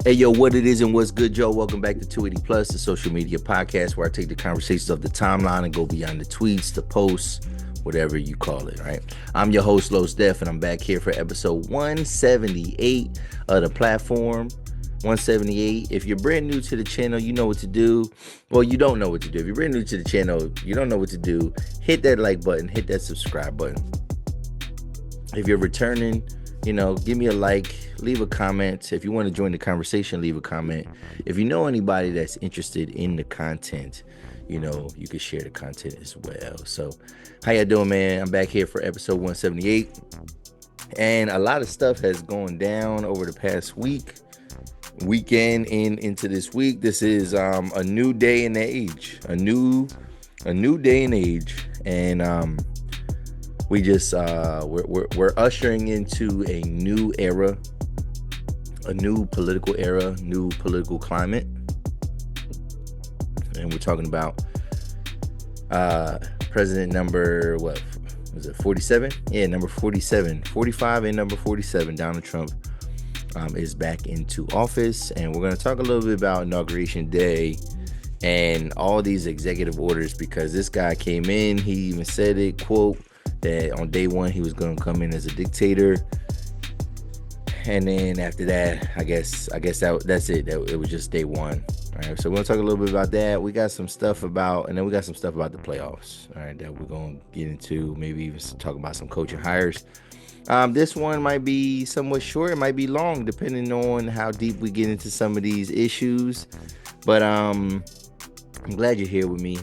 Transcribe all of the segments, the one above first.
Hey, yo, what it is and what's good, Joe? Welcome back to 280 Plus, the social media podcast where I take the conversations of the timeline and go beyond the tweets, the posts, whatever you call it, right? I'm your host, Los Def, and I'm back here for episode 178 of the platform. 178. If you're brand new to the channel, you know what to do. Well, you don't know what to do. If you're brand new to the channel, you don't know what to do. Hit that like button, hit that subscribe button. If you're returning, give me a like, leave a comment. If you want to join the conversation, leave a comment. If you know anybody that's interested in the content, you can share the content as well. So how you doing, man? I'm back here for episode 178. And a lot of stuff has gone down over the past weekend and into this week. This is a new day and age. A new day and age. And we just we're ushering into a new era, a new political era, new political climate, and we're talking about president number, what was it, 47? Yeah, number 47, 45 and number 47, Donald Trump is back into office, and we're going to talk a little bit about Inauguration Day and all these executive orders, because this guy came in, he even said it, quote, that on day one he was going to come in as a dictator, and then after that, I guess that's it. It was just day one. All right, so we're gonna talk a little bit about that. We got some stuff about, and then we got some stuff about the playoffs. All right, that we're gonna get into. Maybe even talk about some coaching hires. This one might be somewhat short. It might be long, depending on how deep we get into some of these issues. But I'm glad you're here with me.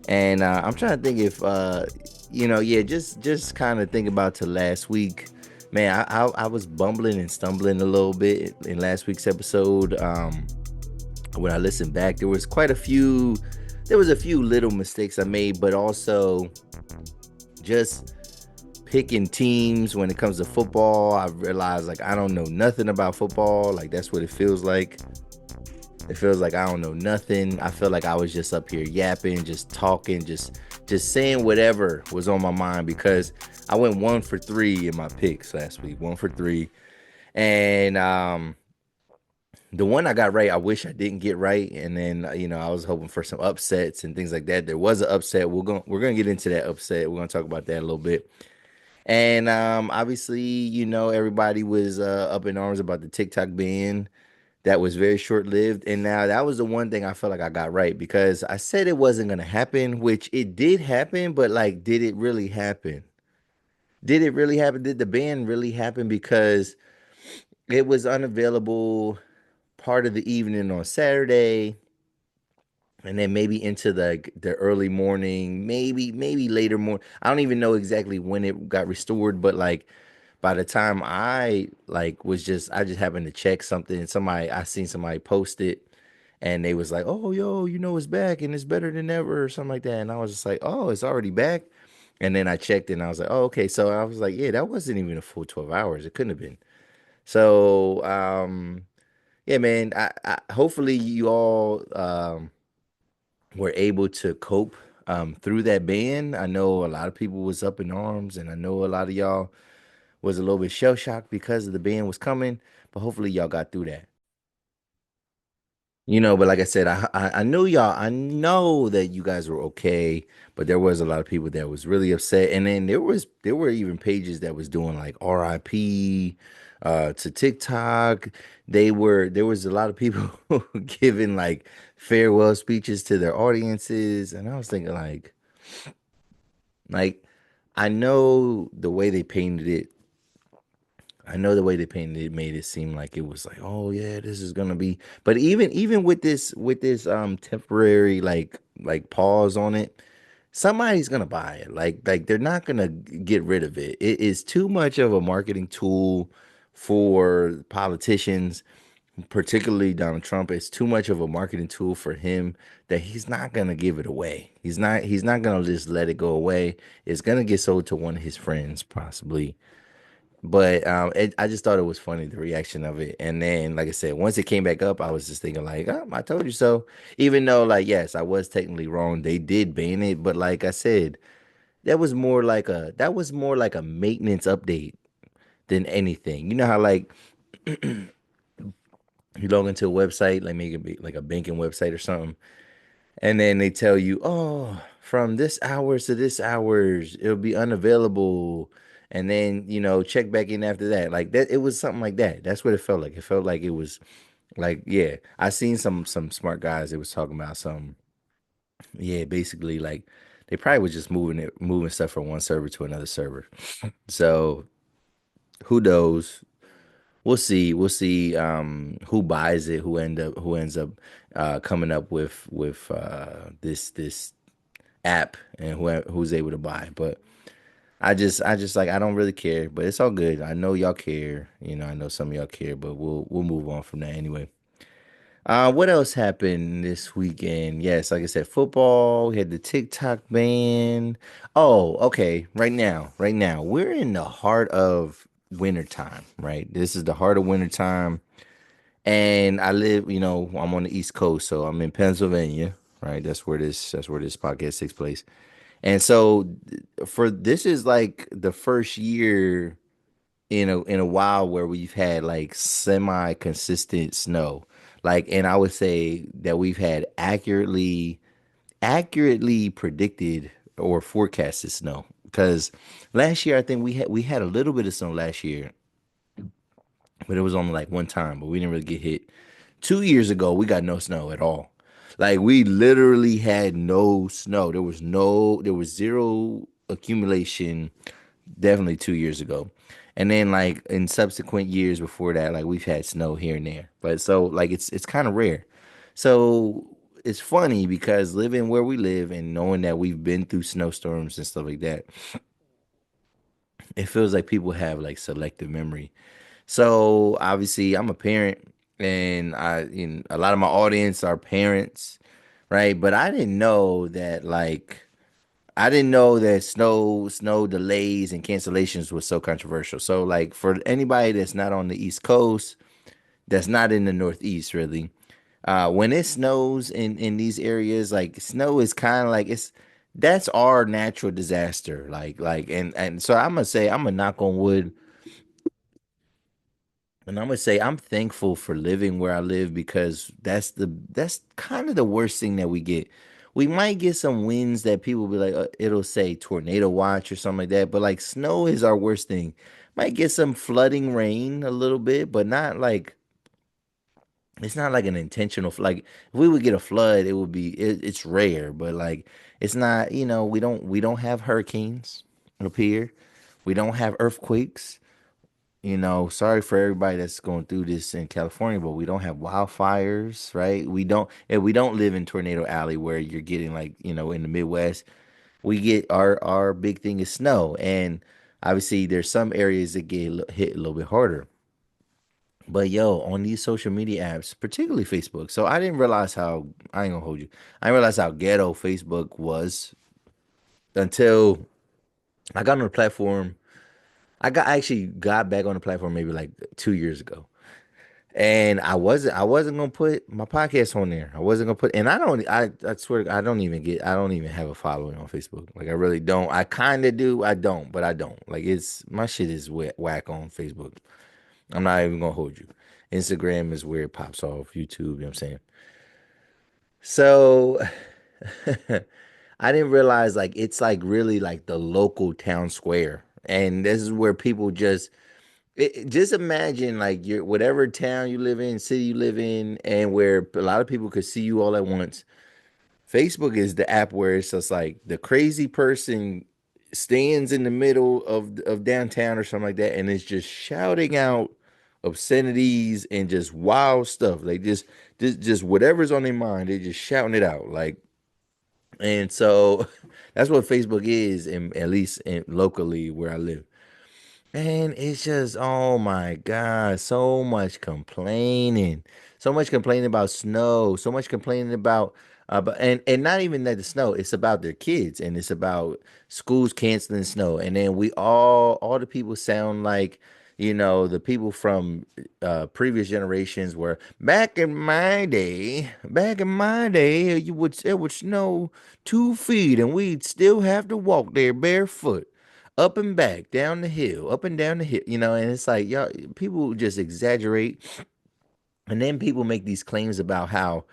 And I'm trying to think if, just kind of think about to last week. Man, I was bumbling and stumbling a little bit in last week's episode. When I listened back, there was a few little mistakes I made, but also just picking teams when it comes to football. I realized, I don't know nothing about football. That's what it feels like. It feels like I don't know nothing. I feel like I was just up here yapping, just talking, just saying whatever was on my mind, because I went 1 for 3 in my picks last week. 1 for 3. And the one I got right, I wish I didn't get right. And then, I was hoping for some upsets and things like that. There was an upset. We're gonna get into that upset. We're gonna talk about that a little bit. And obviously, everybody was up in arms about the TikTok ban. That was very short-lived. And now that was the one thing I felt like I got right, because I said it wasn't going to happen, which it did happen, but did it really happen? Did it really happen? Did the ban really happen? Because it was unavailable part of the evening on Saturday, and then maybe into the early morning, maybe later morning. I don't even know exactly when it got restored, but by the time I I just happened to check something, and I seen somebody post it, and they was like, "Oh, yo, it's back and it's better than ever," or something like that. And I was just like, "Oh, it's already back." And then I checked and I was like, "Oh, okay." So I was like, "Yeah, that wasn't even a full 12 hours. It couldn't have been." So, yeah, man, I hopefully you all were able to cope through that ban. I know a lot of people was up in arms, and I know a lot of y'all was a little bit shell shocked because of the ban was coming, but hopefully y'all got through that. But like I said, I knew y'all. I know that you guys were okay, but there was a lot of people that was really upset, and then there were even pages that was doing RIP to TikTok. There was a lot of people giving farewell speeches to their audiences, and I was thinking like I know the way they painted it. I know the way they painted it made it seem like it was like, oh yeah, this is gonna be. But even with this temporary pause on it, somebody's gonna buy it. They're not gonna get rid of it. It is too much of a marketing tool for politicians, particularly Donald Trump. It's too much of a marketing tool for him that he's not gonna give it away. He's not gonna just let it go away. It's gonna get sold to one of his friends, possibly. But I just thought it was funny, the reaction of it. And then, like I said, once it came back up, I was just thinking oh, I told you so. Even though, yes, I was technically wrong. They did ban it, but like I said, that was more like a maintenance update than anything. You know how You log into a website, like maybe it be like a banking website or something, and then they tell you, oh, from this hours to this hours, it'll be unavailable. And then, check back in after that. Like that, it was something like that. That's what it felt like. It felt like it was like, yeah. I seen some smart guys that was talking about some, yeah, basically like they probably was just moving stuff from one server to another server. So who knows? We'll see. We'll see who buys it, who ends up coming up with this app and who's able to buy. But I just like I don't really care, but it's all good. I know y'all care. I know some of y'all care, but we'll move on from that anyway. What else happened this weekend? Yes, like I said, football. We had the TikTok ban. Oh, okay. Right now, we're in the heart of winter time, right? This is the heart of winter time. And I live, I'm on the East Coast, so I'm in Pennsylvania, right? That's where this podcast takes place. And so for this is like the first year in a while where we've had like semi consistent snow. Like, and I would say that we've had accurately predicted or forecasted snow. Because last year I think we had a little bit of snow last year, but it was only like one time, but we didn't really get hit. 2 years ago, we got no snow at all. Like we literally had no snow. There was zero accumulation definitely 2 years ago. And then like in subsequent years before that, like we've had snow here and there. But so like it's kind of rare. So it's funny because living where we live and knowing that we've been through snowstorms and stuff like that, it feels like people have like selective memory. So obviously, I'm a parent, and a lot of my audience are parents, right? But I didn't know that snow delays and cancellations was so controversial. So like for anybody that's not on the East Coast, that's not in the Northeast, really, when it snows in these areas, like snow is kind of like that's our natural disaster. And so I'm gonna knock on wood. And I'm gonna say I'm thankful for living where I live because that's kind of the worst thing that we get. We might get some winds that people be like, it'll say tornado watch or something like that, but like snow is our worst thing. Might get some flooding rain a little bit, but not like it's not like an intentional like if we would get a flood, it's rare, but like it's not, we don't have hurricanes up here. We don't have earthquakes. Sorry for everybody that's going through this in California, but we don't have wildfires, right? We don't live in Tornado Alley where you're getting like, in the Midwest. We get our big thing is snow. And obviously there's some areas that get hit a little bit harder. But yo, on these social media apps, particularly Facebook. So I ain't gonna hold you. I didn't realize how ghetto Facebook was until I got on the platform. I actually got back on the platform maybe like 2 years ago. And I wasn't gonna put my podcast on there. I wasn't gonna put and I swear I don't even have a following on Facebook. Like I really don't. I kinda do, I don't, but I don't. Like it's my shit is whack on Facebook. I'm not even gonna hold you. Instagram is where it pops off, YouTube, you know what I'm saying? So I didn't realize like it's like really like the local town square. And this is where people just imagine like your whatever town you live in, city you live in, and where a lot of people could see you all at once. Facebook is the app where it's just like the crazy person stands in the middle of downtown or something like that, and it's just shouting out obscenities and just wild stuff. Like just whatever's on their mind, they just shouting it out. Like, and so that's what Facebook is, at least locally where I live. And it's just, oh my God, so much complaining. So much complaining about snow, so much complaining about and not even that the snow, it's about their kids and it's about schools canceling snow. And then we all the people sound like, the people from previous generations were back in my day, it would snow 2 feet and we'd still have to walk there barefoot up and back, down the hill, up and down the hill, and it's like y'all people just exaggerate And then people make these claims about how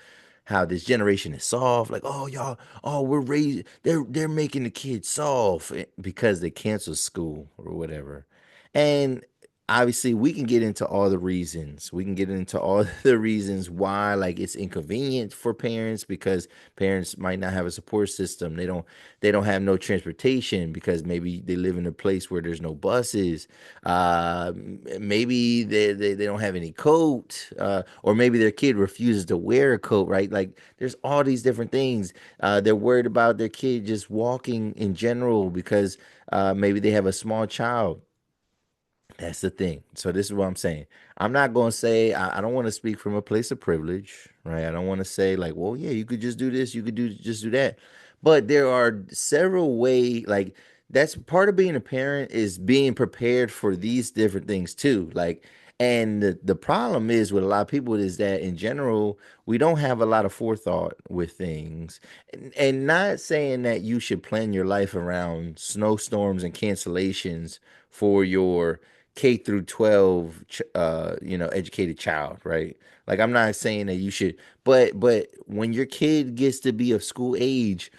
this generation is soft, like, oh y'all, oh we're raising, they're making the kids soft because they cancel school or whatever. And obviously we can get into all the reasons. We can get into all the reasons why, like, it's inconvenient for parents because parents might not have a support system. They don't have no transportation because maybe they live in a place where there's no buses. Maybe they don't have any coat, or maybe their kid refuses to wear a coat, right? Like, there's all these different things. They're worried about their kid just walking in general because maybe they have a small child. That's the thing. So this is what I'm saying. I'm not going to say I don't want to speak from a place of privilege, right? I don't want to say like, well, yeah, you could just do this, you could do just do that. But there are several way like that's part of being a parent is being prepared for these different things too. Like, and the problem is with a lot of people is that in general, we don't have a lot of forethought with things. And not saying that you should plan your life around snowstorms and cancellations for your K through 12 educated child, right? Like, I'm not saying that you should, but when your kid gets to be of school age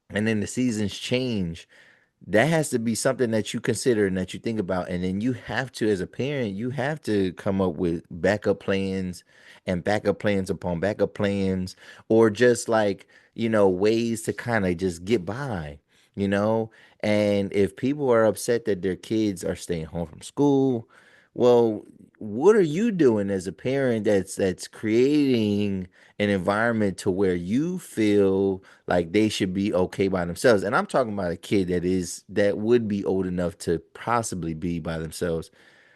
and then the seasons change, that has to be something that you consider and that you think about. And then you have to, as a parent, you have to come up with backup plans and backup plans upon backup plans, or just like, ways to kind of just get by, you know? And if people are upset that their kids are staying home from school, well, what are you doing as a parent that's creating an environment to where you feel like they should be okay by themselves? And I'm talking about a kid that would be old enough to possibly be by themselves.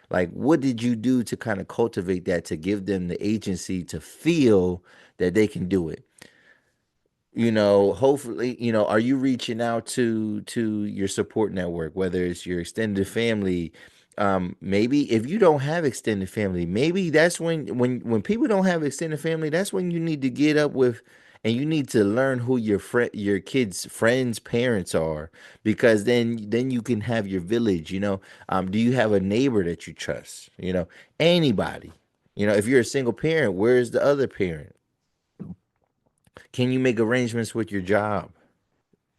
Like, what did you do to kind of cultivate that, to give them the agency to feel that they can do it? Hopefully, are you reaching out to your support network, whether it's your extended family? Maybe if you don't have extended family, maybe that's when people don't have extended family, that's when you need to get up with, and you need to learn who your kids friends parents are, because then you can have your village. Do you have a neighbor that you trust? Anybody. If you're a single parent, where's the other parent? Can you make arrangements with your job?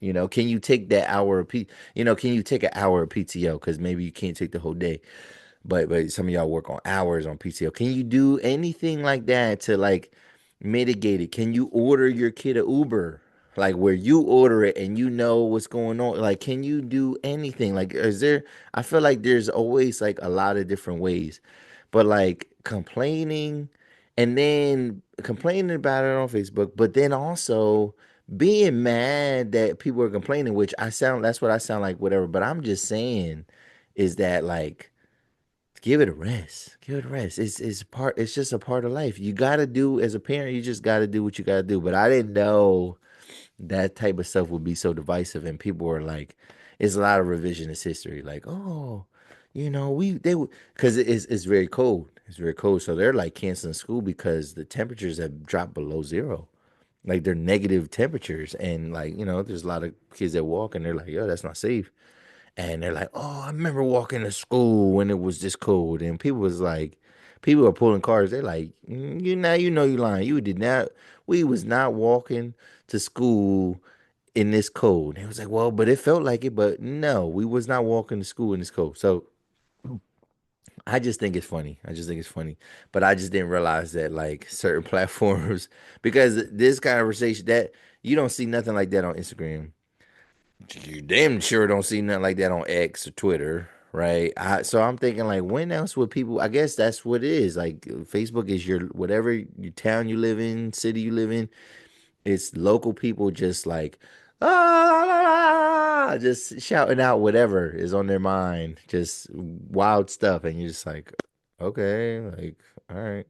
Can you take that hour of can you take an hour of PTO? Because maybe you can't take the whole day, but some of y'all work on hours on PTO. Can you do anything like that to like mitigate it? Can you order your kid a Uber? Like, where you order it and you know what's going on. Like, can you do anything? Like, is there I feel like there's always like a lot of different ways. But like complaining about it on Facebook, but then also being mad that people are complaining, which that's what I sound like, whatever. But I'm just saying is that, like, give it a rest. Give it a rest. It's just a part of life. You gotta do, as a parent, you just gotta do what you gotta do. But I didn't know that type of stuff would be so divisive, and people were like, it's a lot of revisionist history. Like, oh, because it's very cold. It's very cold, so they're like canceling school because the temperatures have dropped below zero. Like, they're negative temperatures, and like, there's a lot of kids that walk, and they're like, yo, that's not safe. And they're like, oh, I remember walking to school when it was this cold, and people are pulling cars. They're like, you lying. You did not. We was not walking to school in this cold. And it was like, well, but it felt like it. But no, we was not walking to school in this cold. So I just think it's funny. I just think it's funny. But I just didn't realize that, like, certain platforms, because this conversation, that you don't see nothing like that on Instagram. You damn sure don't see nothing like that on X or Twitter, right? So I'm thinking, like, when else would people? I guess that's what it is. Like, Facebook is your whatever your town you live in, city you live in. It's local people just like, just shouting out whatever is on their mind, just wild stuff, and you're just like, okay, like, all right,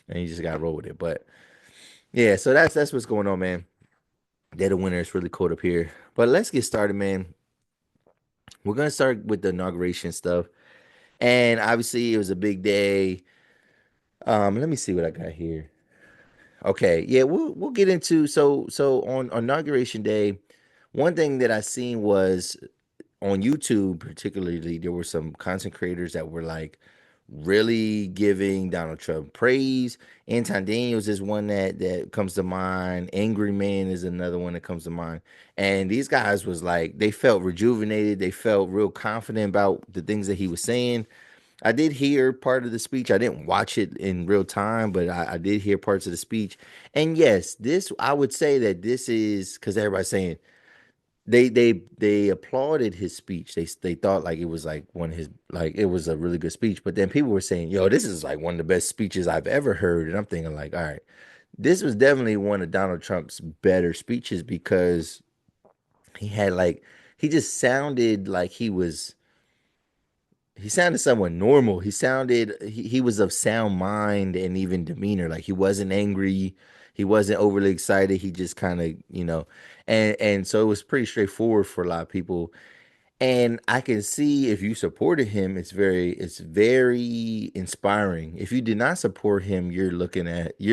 and you just got to roll with it. But yeah, so that's what's going on, man. Dead of winter. It's really cold up here, but let's get started, man. We're gonna start with the inauguration stuff, and obviously it was a big day. Let me see what I got here. Okay, yeah, we'll get into, so on inauguration day. One thing that I seen was on YouTube, particularly, there were some content creators that were like really giving Donald Trump praise. Anton Daniels is one that comes to mind. Angry Man is another one that comes to mind. And these guys was like they felt rejuvenated. They felt real confident about the things that he was saying. I did hear part of the speech. I didn't watch it in real time, but I did hear parts of the speech. And yes, this I would say that this is because everybody's saying they applauded his speech. They thought like it was like one of his like it was a really good speech. But then people were saying, "Yo, this is like one of the best speeches I've ever heard." And I'm thinking like, all right, this was definitely one of Donald Trump's better speeches because he had like he just sounded like he sounded somewhat normal. He was of sound mind and even demeanor. Like he wasn't angry, he wasn't overly excited. He just kind of, and so it was pretty straightforward for a lot of people. And I can see if you supported him, it's very inspiring. If you did not support him, you're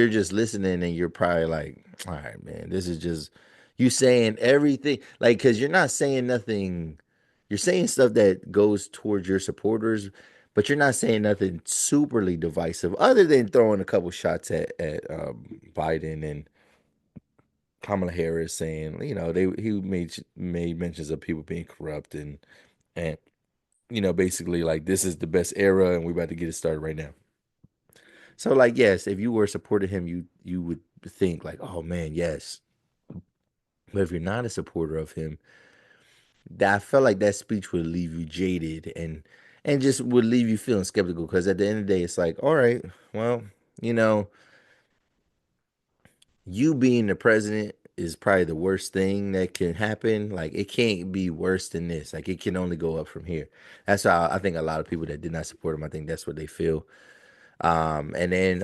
just listening and you're probably like, all right, man, this is just you saying everything like because you're not saying nothing. You're saying stuff that goes towards your supporters, but you're not saying nothing superly divisive, other than throwing a couple shots at Biden and Kamala Harris, saying he made mentions of people being corrupt and basically like this is the best era and we're about to get it started right now. So like yes, if you were supporting him, you would think like, oh man, yes. But if you're not a supporter of him, that I felt like that speech would leave you jaded and just would leave you feeling skeptical because at the end of the day, it's like, all right, well, you know, you being the president is probably the worst thing that can happen. Like it can't be worse than this. Like it can only go up from here. That's how I think a lot of people that did not support him, I think that's what they feel. And then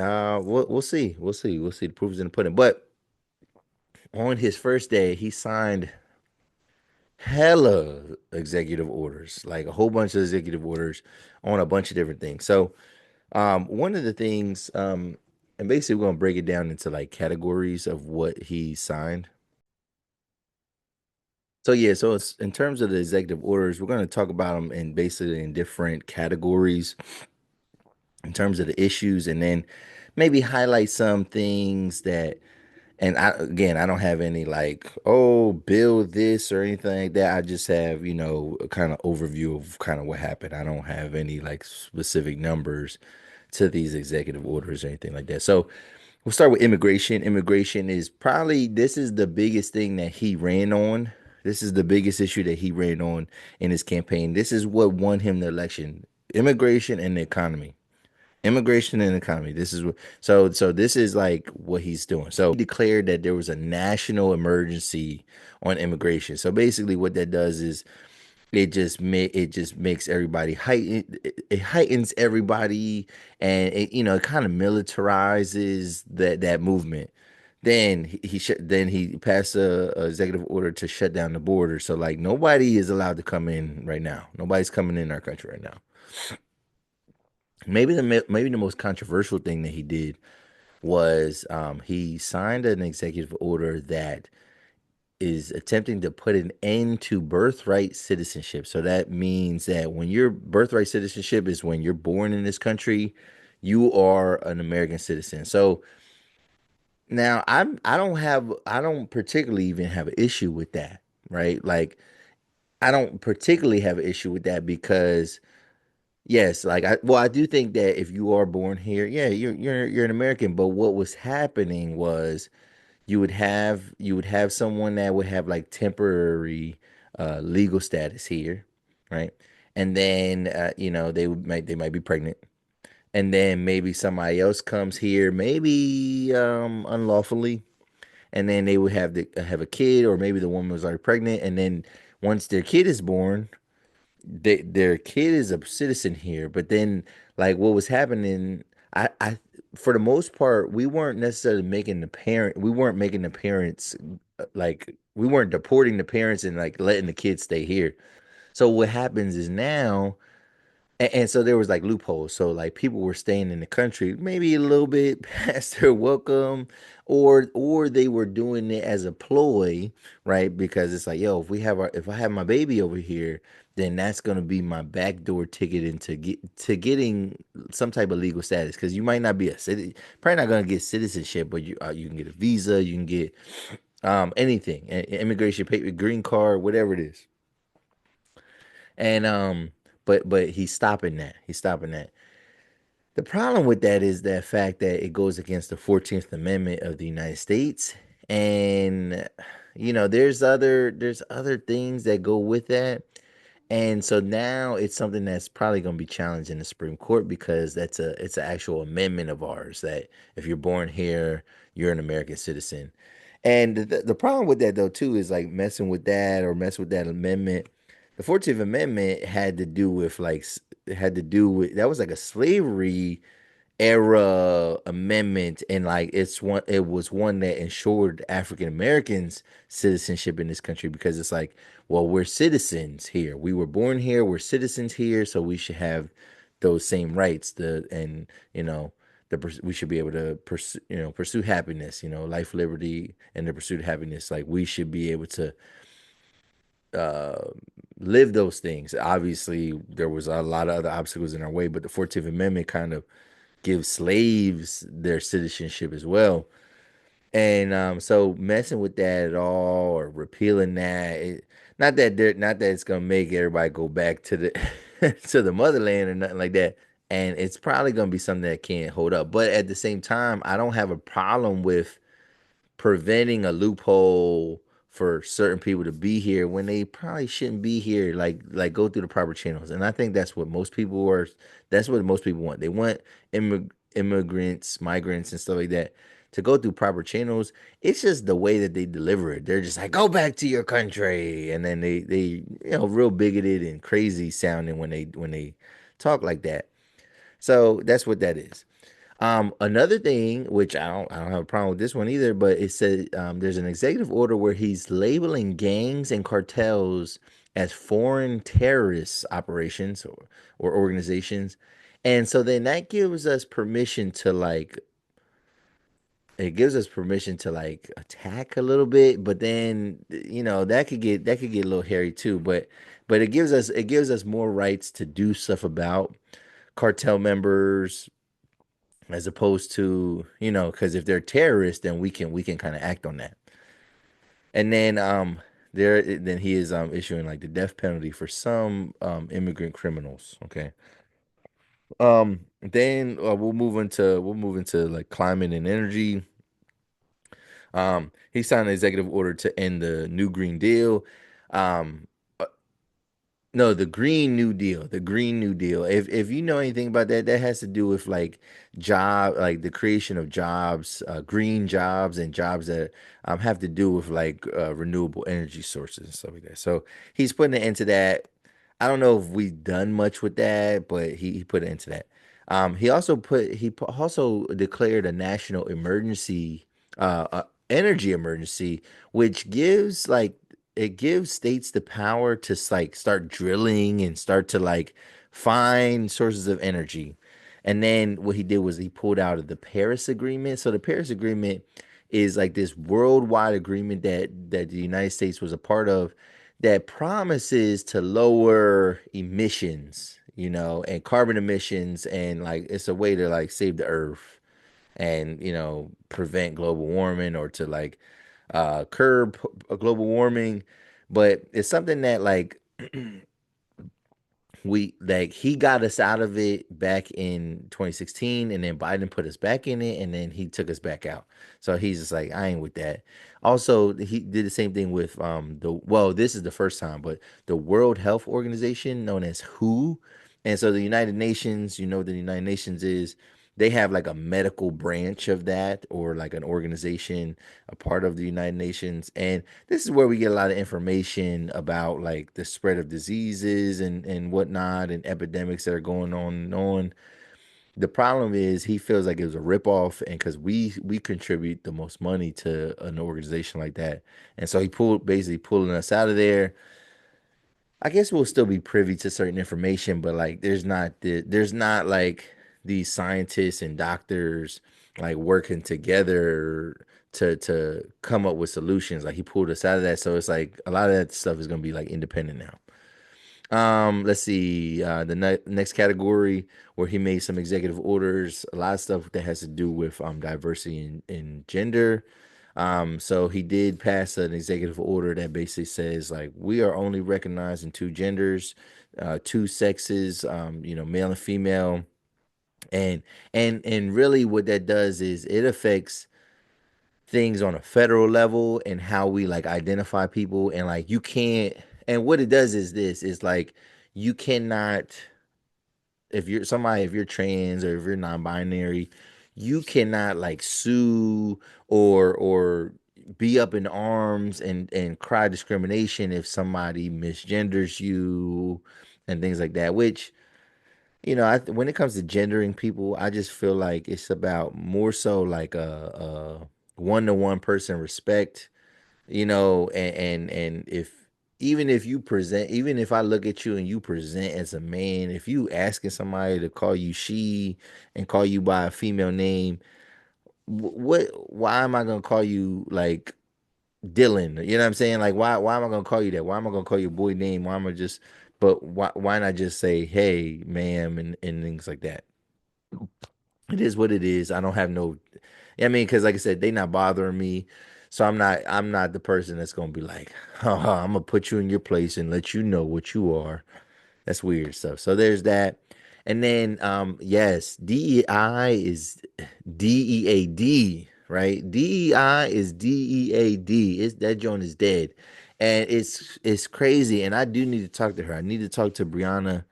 we'll see. We'll see. We'll see. The proof is in the pudding. But on his first day, he signed hella executive orders, like a whole bunch of executive orders on a bunch of different things. So one of the things, and basically we're gonna break it down into like categories of what he signed. So yeah, so it's in terms of the executive orders, we're gonna talk about them in basically in different categories in terms of the issues, and then maybe highlight some things that. And I don't have any like, oh, build this or anything like that. I just have, a kind of overview of kind of what happened. I don't have any like specific numbers to these executive orders or anything like that. So we'll start with immigration. Immigration is probably this is the biggest thing that he ran on. This is the biggest issue that he ran on in his campaign. This is what won him the election. Immigration and the economy. Immigration and economy. This is what so this is like what he's doing. So he declared that there was a national emergency on immigration. So basically what that does is it just makes everybody it heightens everybody and it kind of militarizes that movement. Then then he passed a executive order to shut down the border. So like nobody is allowed to come in right now. Nobody's coming in our country right now. Maybe the most controversial thing that he did was he signed an executive order that is attempting to put an end to birthright citizenship. So that means that when your birthright citizenship is when you're born in this country, you are an American citizen. So now I don't particularly even have an issue with that, right? Like I don't particularly have an issue with that because yes, like I do think that if you are born here, yeah, you're an American. But what was happening was you would have someone that would have like temporary legal status here, right? And then they might be pregnant, and then maybe somebody else comes here, maybe unlawfully, and then they would have a kid, or maybe the woman was already pregnant, and then once their kid is born their kid is a citizen here, but then like what was happening, I for the most part, we weren't making the parents like we weren't deporting the parents and like letting the kids stay here. So what happens is now and so there was like loopholes. So like people were staying in the country maybe a little bit past their welcome, or they were doing it as a ploy, right? Because it's like, yo, if I have my baby over here, then that's gonna be my backdoor ticket into getting some type of legal status. Because you might not be a citizen, probably not gonna get citizenship, but you can get a visa, you can get anything, immigration paper, green card, whatever it is. And but he's stopping that. He's stopping that. The problem with that is that fact that it goes against the 14th Amendment of the United States. And there's other things that go with that. And so now it's something that's probably going to be challenged in the Supreme Court because it's an actual amendment of ours that if you're born here, you're an American citizen. And the problem with that though too is like messing with that or mess with that amendment. The 14th Amendment had to do with had to do with that was like a slavery era amendment, and like it was one that ensured African Americans citizenship in this country because it's like, well, we're citizens here, we were born here, we're citizens here, so we should have those same rights, the and we should be able to pursue happiness, life, liberty, and the pursuit of happiness. Like we should be able to uh live those things. Obviously there was a lot of other obstacles in our way, but the 14th Amendment kind of give slaves their citizenship as well. And so messing with that at all or repealing that, not that it's gonna make everybody go back to the to the motherland or nothing like that. And it's probably gonna be something that can't hold up. But at the same time, I don't have a problem with preventing a loophole for certain people to be here when they probably shouldn't be here, like go through the proper channels. And I think that's what most people want. They want immigrants, migrants, and stuff like that to go through proper channels. It's just the way that they deliver it. They're just like, go back to your country, and then they real bigoted and crazy sounding when they talk like that. So that's what that is. Another thing, which I don't have a problem with this one either, but it said there's an executive order where he's labeling gangs and cartels as foreign terrorist operations or organizations. And so then that gives us permission to attack a little bit, but then that could get a little hairy too. But it gives us more rights to do stuff about cartel members as opposed to because if they're terrorists then we can kind of act on that. And then he is issuing like the death penalty for some immigrant criminals. Okay. Then we'll move into like climate and energy. He signed an executive order to end the new green deal. um No, the Green New Deal. The Green New Deal. If you know anything about that, that has to do with like the creation of jobs, green jobs, and jobs that have to do with like renewable energy sources and stuff like that. So he's putting an end to that. I don't know if we've done much with that, but he put an end to that. He also declared a national emergency, energy emergency, which gives states the power to like start drilling and start to like find sources of energy. And then what he did was he pulled out of the Paris Agreement. So the Paris Agreement is like this worldwide agreement that the United States was a part of that promises to lower emissions, and carbon emissions, and like it's a way to like save the earth and prevent global warming or to like curb global warming. But it's something that like he got us out of it back in 2016, and then Biden put us back in it, and then he took us back out. So he's just like, I ain't with that. Also, he did the same thing with this is the first time, but the World Health Organization, known as WHO. And so the United Nations, what the United Nations is, they have like a medical branch of that, or like an organization, a part of the United Nations. And this is where we get a lot of information about like the spread of diseases and whatnot, and epidemics that are going on and on. The problem is he feels like it was a ripoff, and because we contribute the most money to an organization like that, and so he basically pulling us out of there. I guess we'll still be privy to certain information, but like there's not like these scientists and doctors like working together to come up with solutions. Like he pulled us out of that, so it's like a lot of that stuff is gonna be like independent now. Let's see. The next category where he made some executive orders, a lot of stuff that has to do with diversity in gender. So he did pass an executive order that basically says like we are only recognizing two genders, two sexes, male and female, and and really what that does is it affects things on a federal level and how we like identify people and like you can't, and what it does is this is like you cannot, if you're trans or if you're non-binary, you cannot like sue or be up in arms and cry discrimination if somebody misgenders you and things like that, which when it comes to gendering people, I just feel like it's about more so like a one-to-one person respect, and if even if you present, even if I look at you and you present as a man, if you asking somebody to call you she and call you by a female name, why am I gonna call you like Dylan? You know what I'm saying? Like why am I gonna call you that? Why am I gonna call you a boy name? Why am I just but why not just say hey ma'am and things like that? It is what it is. I don't have no. I mean, because like I said, they not bothering me, so I'm not the person that's gonna be like, I'm gonna put you in your place and let you know what you are. That's weird stuff. So there's that, and then yes, DEI is DEAD, right? DEI is DEAD. It's that joint is dead, and it's crazy. And I do need to talk to her. I need to talk to Brianna,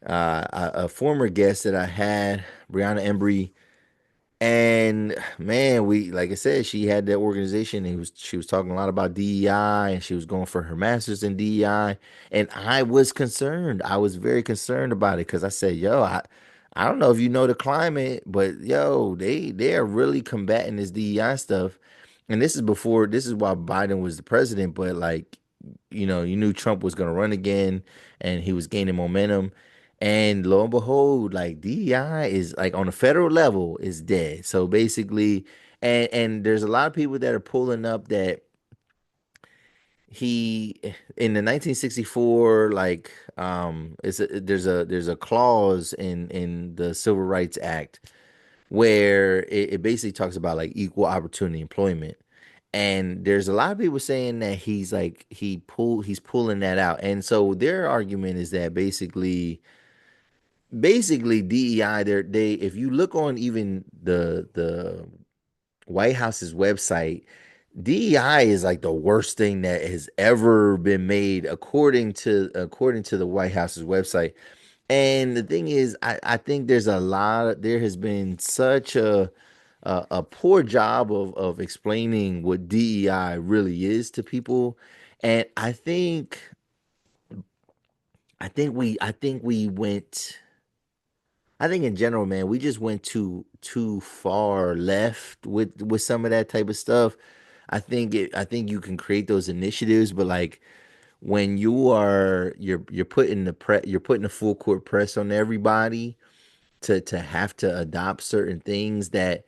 a former guest that I had, Brianna Embry, and man, we like I said, she had that organization. And she was talking a lot about DEI, and she was going for her master's in DEI. And I was concerned. I was very concerned about it because I said, "Yo, I don't know if you know the climate, but yo, they are really combating this DEI stuff." And this is before. This is while Biden was the president, but like, you knew Trump was going to run again, and he was gaining momentum. And lo and behold, like DEI is like on a federal level is dead. So basically, and there's a lot of people that are pulling up that he in the 1964 like there's a clause in the Civil Rights Act where it basically talks about like equal opportunity employment. And there's a lot of people saying that he's pulling that out. And so their argument is that basically DEI they if you look on even the White House's website, DEI is like the worst thing that has ever been made according to the White House's website. And the thing is, I think there has been such a poor job of explaining what DEI really is to people. And I think we went I think in general, man, we just went too far left with some of that type of stuff. I think you can create those initiatives, but like when you're putting you're putting the full court press on everybody to have to adopt certain things that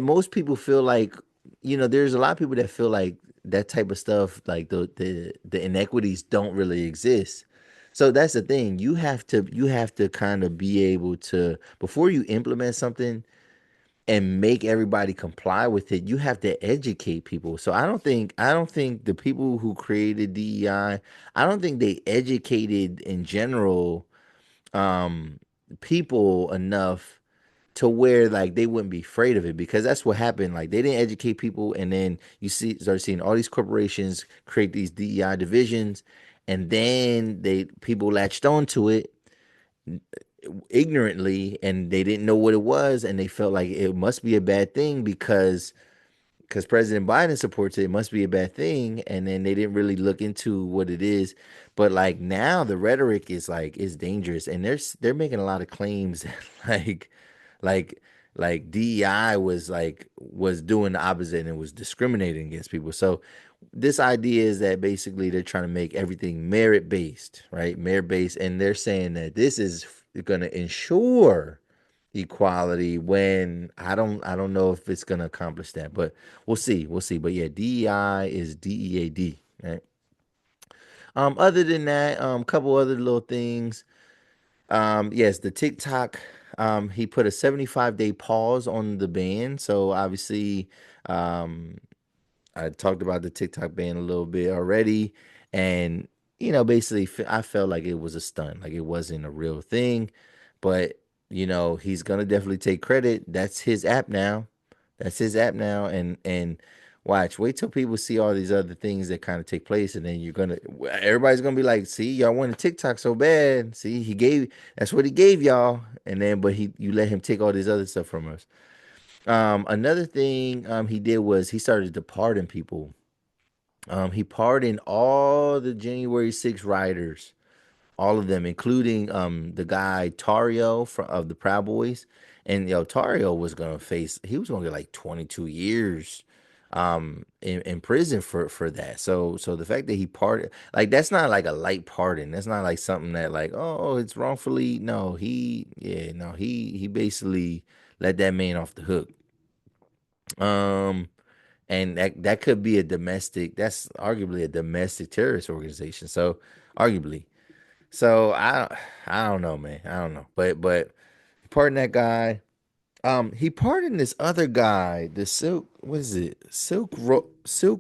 most people feel like, there's a lot of people that feel like that type of stuff, like the inequities don't really exist. So that's the thing. You have to kind of be able to, before you implement something and make everybody comply with it, you have to educate people. So I don't think the people who created DEI, I don't think they educated in general um people enough to where like they wouldn't be afraid of it, because that's what happened. Like they didn't educate people, and then you start seeing all these corporations create these DEI divisions, and then they people latched onto it ignorantly, and they didn't know what it was, and they felt like it must be a bad thing because President Biden supports it, it must be a bad thing, and then they didn't really look into what it is. But like now, the rhetoric is dangerous, and they're making a lot of claims that like like DEI was doing the opposite and was discriminating against people. So this idea is that basically they're trying to make everything merit based, right? Merit based, and they're saying that this is going to ensure equality when I don't know if it's going to accomplish that, but we'll see. But yeah, DEI is DEAD, right? Other than that, couple other little things. Yes, the TikTok. He put a 75-day pause on the ban. So obviously, um, I talked about the TikTok ban a little bit already, and basically, I felt like it was a stunt, like it wasn't a real thing. But he's gonna definitely take credit. That's his app now. That's his app now, and wait till people see all these other things that kind of take place, and then everybody's gonna be like, see, y'all wanted TikTok so bad. See, that's what he gave y'all, and then but you let him take all this other stuff from us. Another thing he did was he started to pardon people. He pardoned all the January 6 rioters, all of them, including the guy Tario of the Proud Boys. And Tario was gonna he was gonna get like 22 years in prison for that. So the fact that he pardoned, like, that's not like a light pardon. That's not like something that, like, oh, it's wrongfully. No, he basically let that man off the hook. Um and that could be that's arguably a domestic terrorist organization. So arguably. So I don't know, man. I don't know. But pardon that guy. He pardoned this other guy, the Silk, what is it? Silk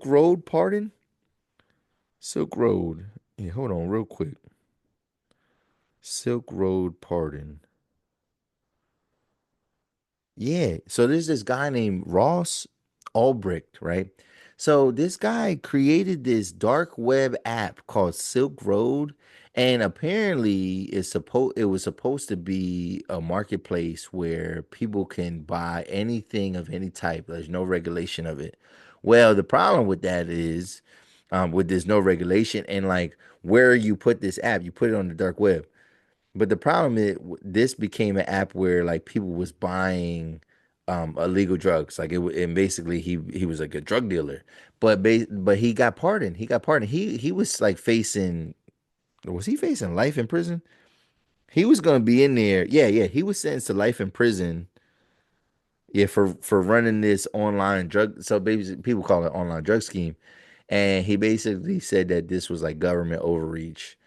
Road pardon? Silk Road. Yeah, hold on real quick. Silk Road pardon. Yeah. So there's this guy named Ross Ulbricht, right? So this guy created this dark web app called Silk Road, and apparently it was supposed to be a marketplace where people can buy anything of any type. There's no regulation of it. Well, the problem with that is, with there's no regulation, and like where you put this app, you put it on the dark web. But the problem is, this became an app where like people was buying illegal drugs. Like and basically he was like a drug dealer. But he got pardoned. He got pardoned. He was like facing life in prison? He was gonna be in there. Yeah, yeah. He was sentenced to life in prison. Yeah, for running this online drug. So basically, people call it online drug scheme. And he basically said that this was like government overreach.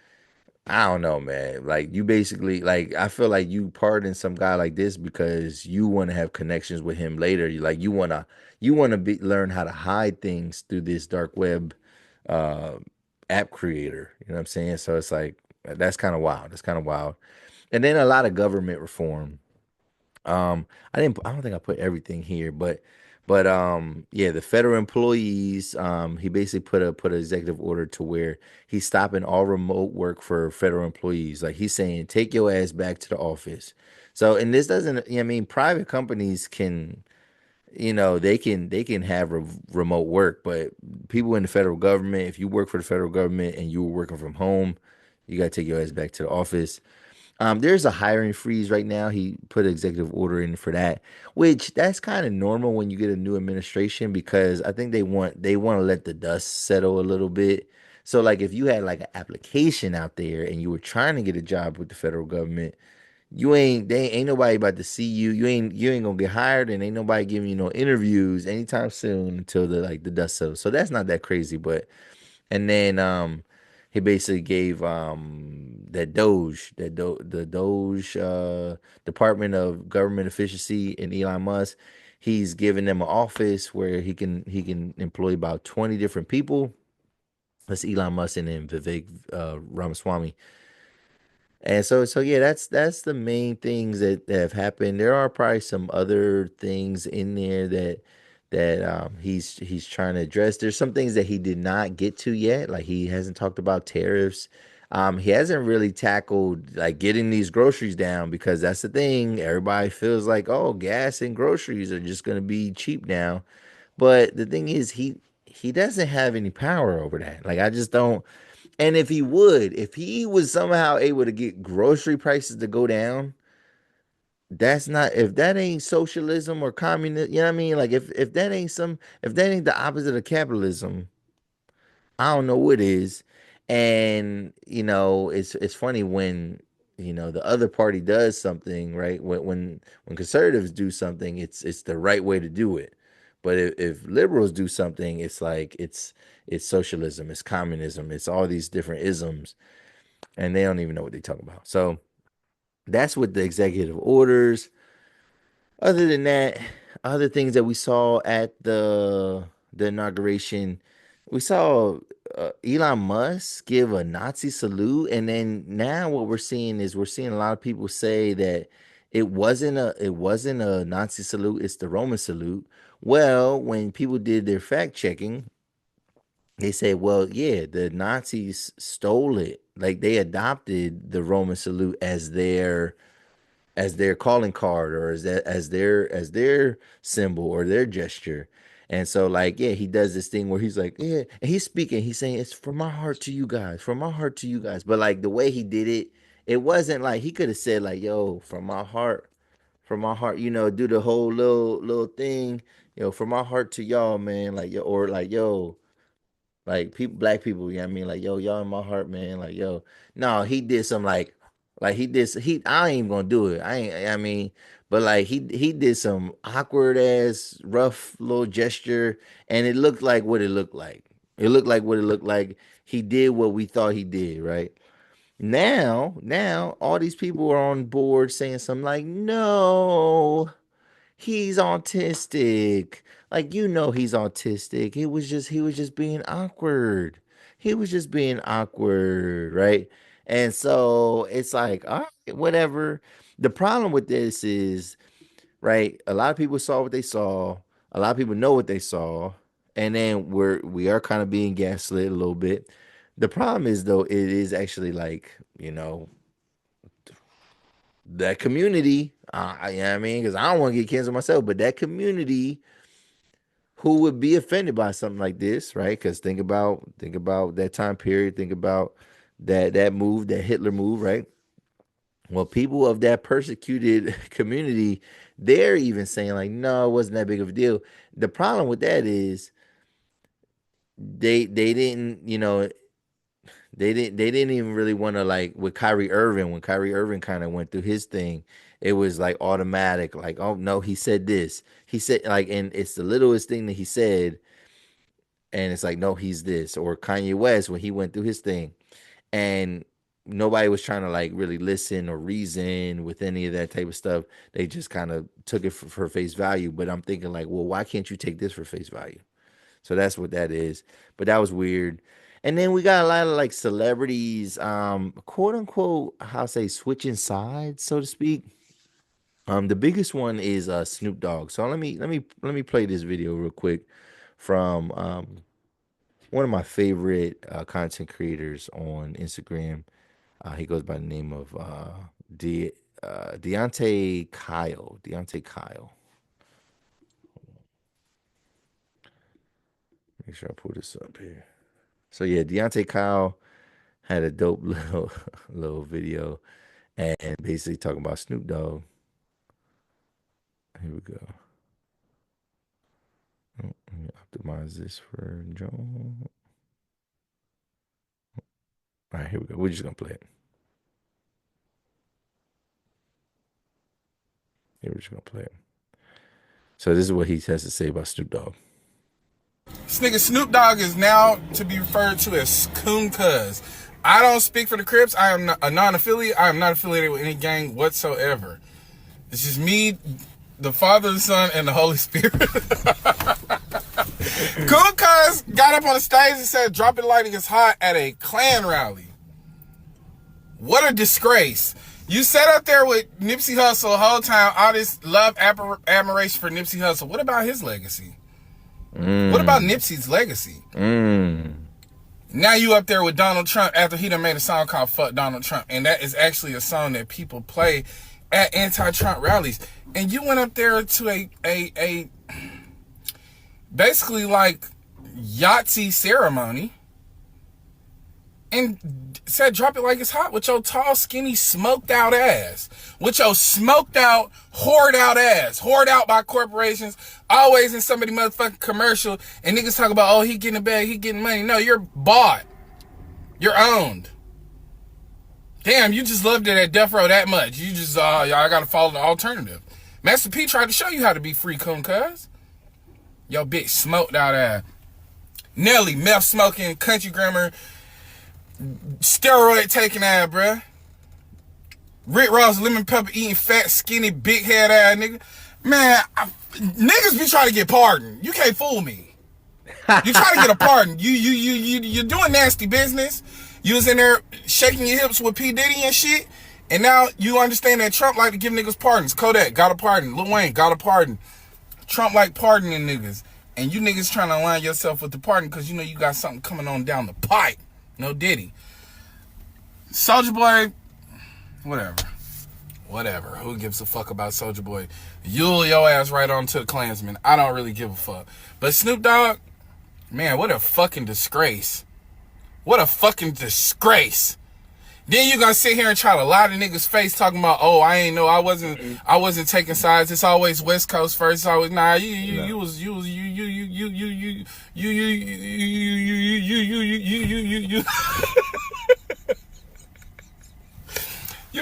I don't know, man. Like, you basically, like, I feel like you pardon some guy like this because you want to have connections with him later. You want to be learn how to hide things through this dark web uh app creator. You know what I'm saying? So it's like, that's kind of wild. That's kind of wild. And then a lot of government reform. I don't think I put everything here, but yeah, the federal employees, he basically put an executive order to where he's stopping all remote work for federal employees. Like, he's saying, take your ass back to the office. So, and this doesn't, I mean, private companies can, they can have remote work, but people in the federal government, if you work for the federal government and you were working from home, you got to take your ass back to the office. There's a hiring freeze right now. He put an executive order in for that, which that's kind of normal when you get a new administration, because I think they want to let the dust settle a little bit. So like, if you had like an application out there and you were trying to get a job with the federal government, they ain't nobody about to see you. You ain't gonna get hired, and ain't nobody giving you no interviews anytime soon until the dust settles. So that's not that crazy, but and then he basically gave the Doge Department of Government Efficiency and Elon Musk, he's giving them an office where he can employ about 20 different people. That's Elon Musk and then Vivek Ramaswamy. And so yeah, that's the main things that have happened. There are probably some other things in there that he's trying to address. There's some things that he did not get to yet. Like, he hasn't talked about tariffs. He hasn't really tackled like getting these groceries down, because that's the thing. Everybody feels like, oh, gas and groceries are just gonna be cheap now. But the thing is, he doesn't have any power over that. Like, I just don't. And if he was somehow able to get grocery prices to go down, if that ain't socialism or communism, you know what I mean? Like, if that ain't the opposite of capitalism, I don't know what is. And it's funny when the other party does something, right? When conservatives do something, it's the right way to do it. But if liberals do something, it's like it's socialism, it's communism, it's all these different isms, and they don't even know what they talk about. So that's what the executive orders. Other than that, other things that we saw at the inauguration, we saw Elon Musk give a Nazi salute, and then now what we're seeing is we're seeing a lot of people say that it wasn't a Nazi salute, it's the Roman salute. Well, when people did their fact checking, they said, well, yeah, the Nazis stole it. Like they adopted the Roman salute as their calling card or as their symbol or their gesture. And so like yeah, he does this thing where he's like, yeah, and he's speaking, he's saying it's from my heart to you guys, from my heart to you guys. But like the way he did it, it wasn't like he could have said like, yo, from my heart, do the whole little thing, from my heart to y'all, man, like yo, or like yo, like people, black people, I mean, like yo, y'all in my heart, man, like yo. No, he did some like he did. He I ain't even gonna do it. I ain't. I mean, but like he did some awkward ass, rough little gesture, and it looked like what it looked like. It looked like what it looked like. He did what we thought he did, right? Now, all these people are on board saying something like, "No, he's autistic. Like he's autistic. He was just being awkward. He was just being awkward, right? And so it's like, all right, whatever. The problem with this is, right, a lot of people saw what they saw. A lot of people know what they saw. And then we are kind of being gaslit a little bit. The problem is though, it is actually like, that community, I mean, because I don't want to get canceled myself, but that community who would be offended by something like this, right? Because think about that time period, think about that move, that Hitler move, right? Well, people of that persecuted community, they're even saying like, no, it wasn't that big of a deal. The problem with that is they didn't, they didn't even really want to like with Kyrie Irving when Kyrie Irving kind of went through his thing. It was like automatic, like, oh no, he said this. He said like, and it's the littlest thing that he said, and it's like, no, he's this. Or Kanye West when he went through his thing, and nobody was trying to like really listen or reason with any of that type of stuff. They just kind of took it for face value. But I'm thinking like, well, why can't you take this for face value? So that's what that is. But that was weird. And then we got a lot of like celebrities, quote unquote, how say switching sides, so to speak. The biggest one is Snoop Dogg. So let me play this video real quick from one of my favorite content creators on Instagram. He goes by the name of Deontay Kyle. Deontay Kyle. Make sure I pull this up here. So yeah, Deontay Kyle had a dope little video and basically talking about Snoop Dogg. Here we go. Oh, let me optimize this for Joe. All right, here we go. We're just gonna play it. Here we're just gonna play it. So this is what he has to say about Snoop Dogg. This nigga Snoop Dogg is now to be referred to as Coon Cuz. I don't speak for the Crips. I am a non-affiliate. I am not affiliated with any gang whatsoever. It's just me, the Father, the Son, and the Holy Spirit. Coon Cuz got up on the stage and said dropping lightning is hot at a Klan rally. What a disgrace. You sat up there with Nipsey Hussle the whole time, all this love, admiration for Nipsey Hussle. What about his legacy? What about Nipsey's legacy? Now you up there with Donald Trump after he done made a song called Fuck Donald Trump. And that is actually a song that people play at anti-Trump rallies. And you went up there to a basically like Yahtzee ceremony and said drop it like it's hot with your tall, skinny, smoked out ass. With your smoked out, whored out ass. Whored out by corporations, always in somebody motherfucking commercial, and niggas talk about, oh, he getting a bag, he getting money. No, you're bought. You're owned. Damn, you just loved it at Death Row that much. You just, y'all gotta follow the alternative. Master P tried to show you how to be free, Coon Cuz. Yo, bitch smoked out there. Nelly, meth smoking, country grammar, steroid taking ass, bruh. Rick Ross, lemon pepper eating, fat, skinny, big head ass nigga. Man, niggas be trying to get pardoned. You can't fool me. You trying to get a pardon. You're doing nasty business. You was in there shaking your hips with P. Diddy and shit. And now you understand that Trump like to give niggas pardons. Kodak got a pardon. Lil Wayne got a pardon. Trump like pardoning niggas. And you niggas trying to align yourself with the pardon because you know you got something coming on down the pipe. No Diddy. Soulja Boy, whatever. Who gives a fuck about Soulja Boy? You'll your ass right on to the Klansman. I don't really give a fuck. But Snoop Dogg, man, what a fucking disgrace. What a fucking disgrace. Then you gonna sit here and try to lie to niggas' face talking about, oh, I wasn't taking sides. It's always West Coast first. It's always you was you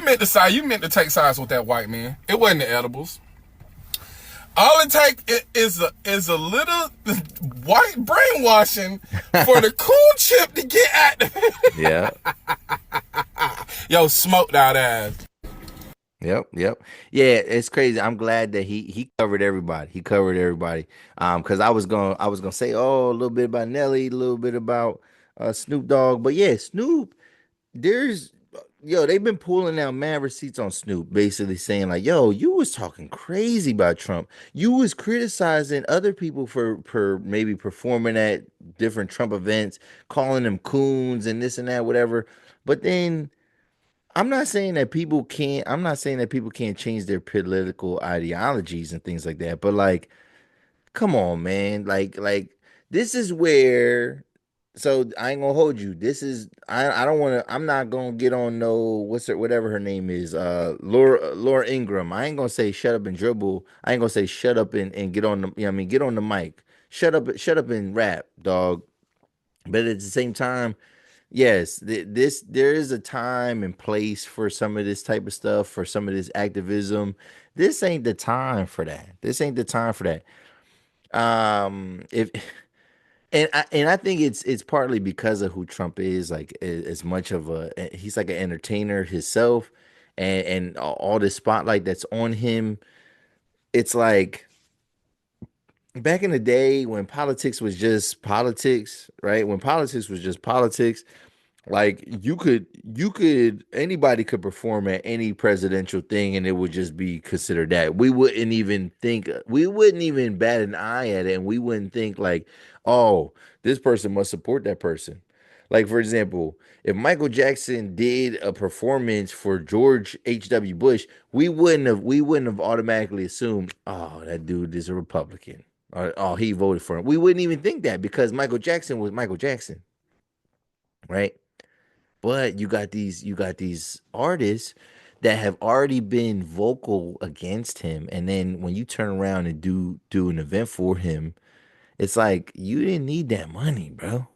meant to side. You meant to take sides with that white man. It wasn't the edibles. All it takes is a little white brainwashing for the cool chip to get at. Yeah. Yo, smoked out ass. Yep. Yeah, it's crazy. I'm glad that he covered everybody. He covered everybody. Because I was gonna say, oh, a little bit about Nelly, a little bit about Snoop Dogg, but yeah, Snoop. There's they've been pulling out mad receipts on Snoop, basically saying like, yo, you was talking crazy about Trump. You was criticizing other people for maybe performing at different Trump events, calling them coons and this and that, whatever. But then I'm not saying that people can't change their political ideologies and things like that, but like, come on, man. Like this is where so I ain't gonna hold you. I don't wanna I'm not gonna get on no whatever her name is, Laura Ingram. I ain't gonna say shut up and dribble. I ain't gonna say shut up and get on the get on the mic. Shut up and rap, dog. But at the same time, yes, there is a time and place for some of this type of stuff, for some of this activism. This ain't the time for that. This ain't the time for that. If and I think it's partly because of who Trump is, like as much of he's like an entertainer himself, and all this spotlight that's on him. It's like back in the day when politics was just politics, right? When politics was just politics, like anybody could perform at any presidential thing and it would just be considered that. We wouldn't even bat an eye at it, and we wouldn't think like, oh, this person must support that person. Like for example, if Michael Jackson did a performance for George H.W. Bush, we wouldn't have automatically assumed, oh, that dude is a Republican. Or oh, he voted for him. We wouldn't even think that because Michael Jackson was Michael Jackson, right? But you got these artists that have already been vocal against him, and then when you turn around and do an event for him, it's like you didn't need that money, bro.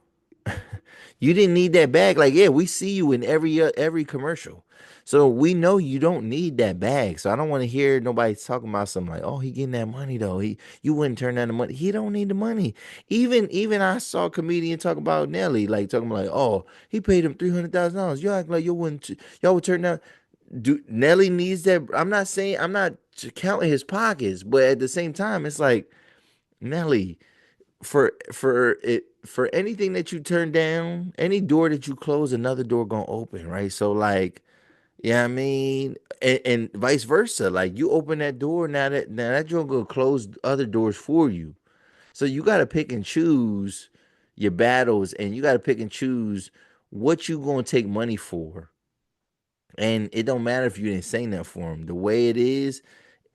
You didn't need that bag. Like, yeah, we see you in every commercial. So we know you don't need that bag. So I don't want to hear nobody talking about something like, oh, he getting that money though. You wouldn't turn down the money. He don't need the money. Even I saw a comedian talk about Nelly, like talking about like, oh, he paid him $300,000. You act like y'all would turn down. Do Nelly needs that? I'm not counting his pockets, but at the same time, it's like Nelly, for anything that you turn down, any door that you close, another door gonna open, right? So like, yeah, I mean, and vice versa. Like you open that door, now that door gonna close other doors for you. So you gotta pick and choose your battles, and you gotta pick and choose what you gonna take money for. And it don't matter if you didn't say that for him. The way it is,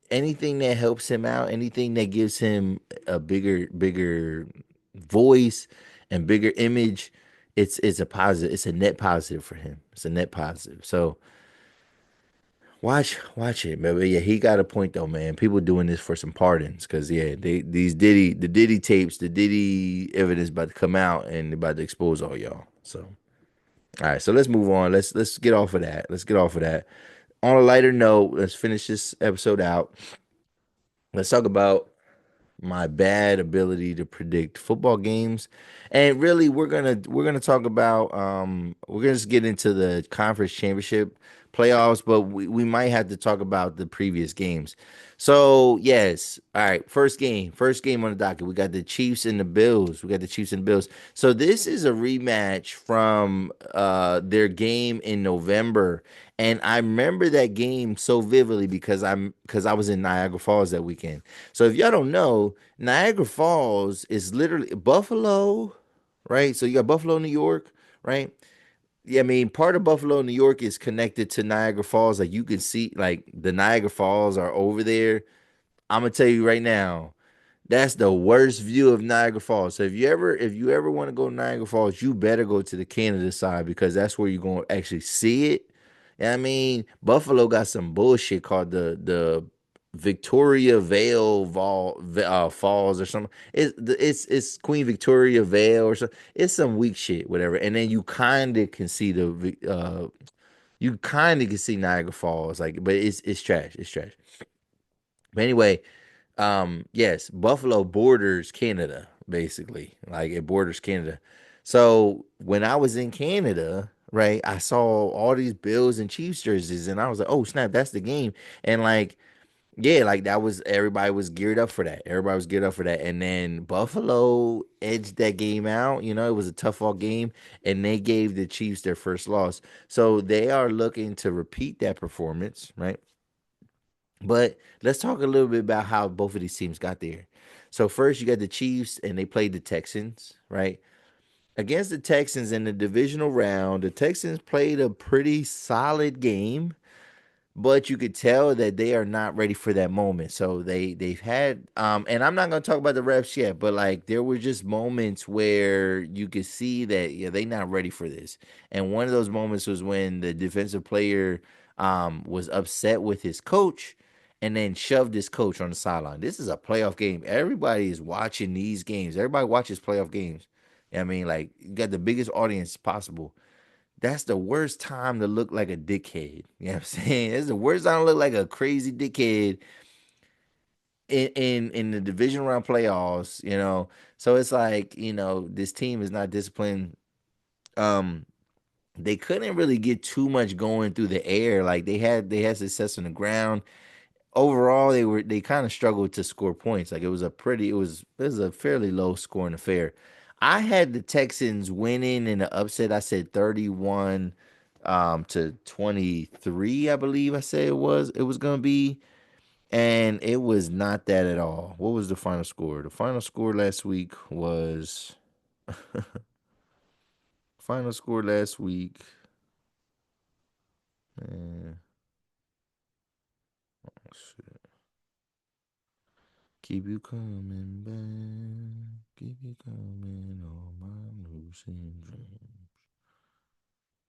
anything that helps him out, anything that gives him a bigger voice and bigger image, it's a positive. It's a net positive for him. It's a net positive. So watch it, man. But yeah, he got a point though, man. People doing this for some pardons, because yeah, the Diddy tapes, the Diddy evidence about to come out and they about to expose all y'all. So all right, so let's move on. Let's get off of that. Let's get off of that. On a lighter note, let's finish this episode out. Let's talk about my bad ability to predict football games. And really we're gonna talk about we're gonna just get into the conference championship playoffs, but we might have to talk about the previous games. So yes, all right, first game on the docket. We got the Chiefs and the Bills. We got the Chiefs and the Bills. So this is a rematch from their game in November. And I remember that game so vividly because I was in Niagara Falls that weekend. So if y'all don't know, Niagara Falls is literally Buffalo, right? So you got Buffalo, New York, right? Yeah, I mean, part of Buffalo, New York is connected to Niagara Falls. Like you can see, like the Niagara Falls are over there. I'm gonna tell you right now, that's the worst view of Niagara Falls. So if you ever want to go to Niagara Falls, you better go to the Canada side because that's where you're going to actually see it. And I mean, Buffalo got some bullshit called the Victoria Falls or something. It's Queen Victoria Vale or something. It's some weak shit, whatever. And then you kind of can see Niagara Falls, like, but it's trash. It's trash. But anyway, yes, Buffalo borders Canada, basically. Like it borders Canada. So when I was in Canada, right, I saw all these Bills and Chiefs jerseys, and I was like, oh snap, that's the game. And like, yeah, like that was everybody was geared up for that. Everybody was geared up for that. And then Buffalo edged that game out. You know, it was a tough all game, and they gave the Chiefs their first loss. So they are looking to repeat that performance, right? But let's talk a little bit about how both of these teams got there. So first, you got the Chiefs, and they played the Texans, right? Against the Texans in the divisional round, the Texans played a pretty solid game, but you could tell that they are not ready for that moment. So they've had and I'm not gonna talk about the refs yet, but like there were just moments where you could see that yeah, they not ready for this. And one of those moments was when the defensive player was upset with his coach and then shoved his coach on the sideline. This is a playoff game. Everybody is watching these games. Everybody watches playoff games. I mean, like you got the biggest audience possible. That's the worst time to look like a dickhead. You know what I'm saying? It's the worst time to look like a crazy dickhead in the division round playoffs, you know. So it's like, you know, this team is not disciplined. Um, they couldn't really get too much going through the air. Like they had success on the ground. Overall they kind of struggled to score points. Like it was a fairly low scoring affair. I had the Texans winning in the upset. I said 31 to 23, I believe I said it was gonna be. And it was not that at all. What was the final score? The final score last week was final score last week. Man, keep you coming back. Keep you coming on my losing dream.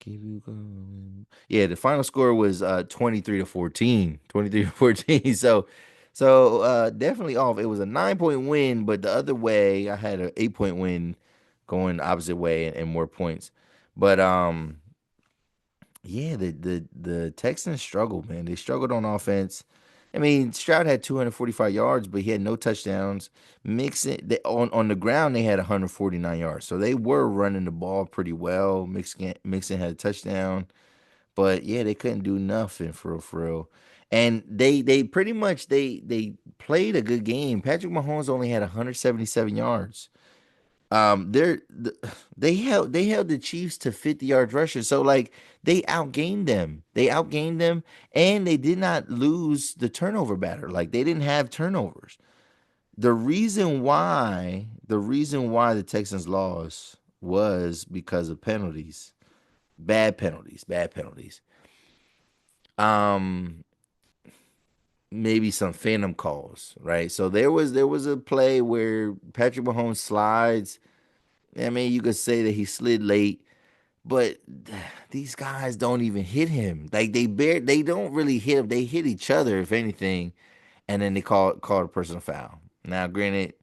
Keep you coming. Yeah, the final score was 23 to 14. 23 to 14. So definitely off. It was a 9 point win, but the other way I had an 8 point win going the opposite way and more points. But yeah, the Texans struggled, man. They struggled on offense. I mean, Stroud had 245 yards, but he had no touchdowns. On the ground, they had 149 yards, so they were running the ball pretty well. Mixon had a touchdown, but yeah, they couldn't do nothing for real, for real. And they pretty much they played a good game. Patrick Mahomes only had 177 yards. They're they held the Chiefs to 50 yards rushing. So like they outgained them. They outgained them and they did not lose the turnover battle. Like they didn't have turnovers. The reason why the Texans lost was because of penalties. Bad penalties, bad penalties. Um Maybe some phantom calls, right? So there was a play where Patrick Mahomes slides. I mean, you could say that he slid late, but these guys don't even hit him. Like they don't really hit him. They hit each other, if anything, and then they call a personal foul. Now, granted,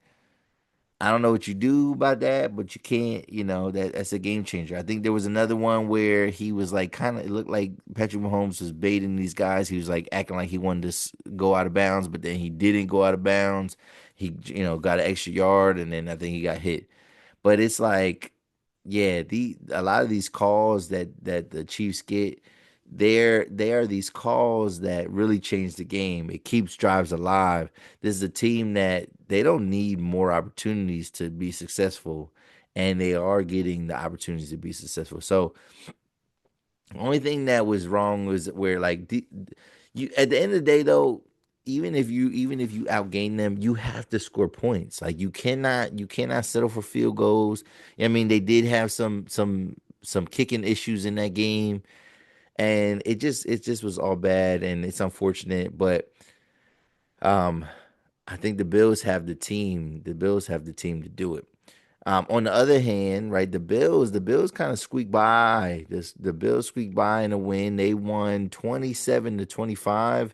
I don't know what you do about that, but you can't, that's a game changer. I think there was another one where he was like kind of it looked like Patrick Mahomes was baiting these guys. He was like acting like he wanted to go out of bounds, but then he didn't go out of bounds. He got an extra yard, and then I think he got hit. But it's like, yeah, the a lot of these calls that the Chiefs get, they are these calls that really change the game. It keeps drives alive. This is a team that they don't need more opportunities to be successful, and they are getting the opportunities to be successful. So the only thing that was wrong was where like you at the end of the day though, even if you outgain them, you have to score points. Like you cannot settle for field goals. I mean, they did have some kicking issues in that game, and it just was all bad, and it's unfortunate. But um, I think the Bills have the team. The Bills have the team to do it. On the other hand, right, the Bills kind of squeaked by. The Bills squeaked by in a win. They won 27-25.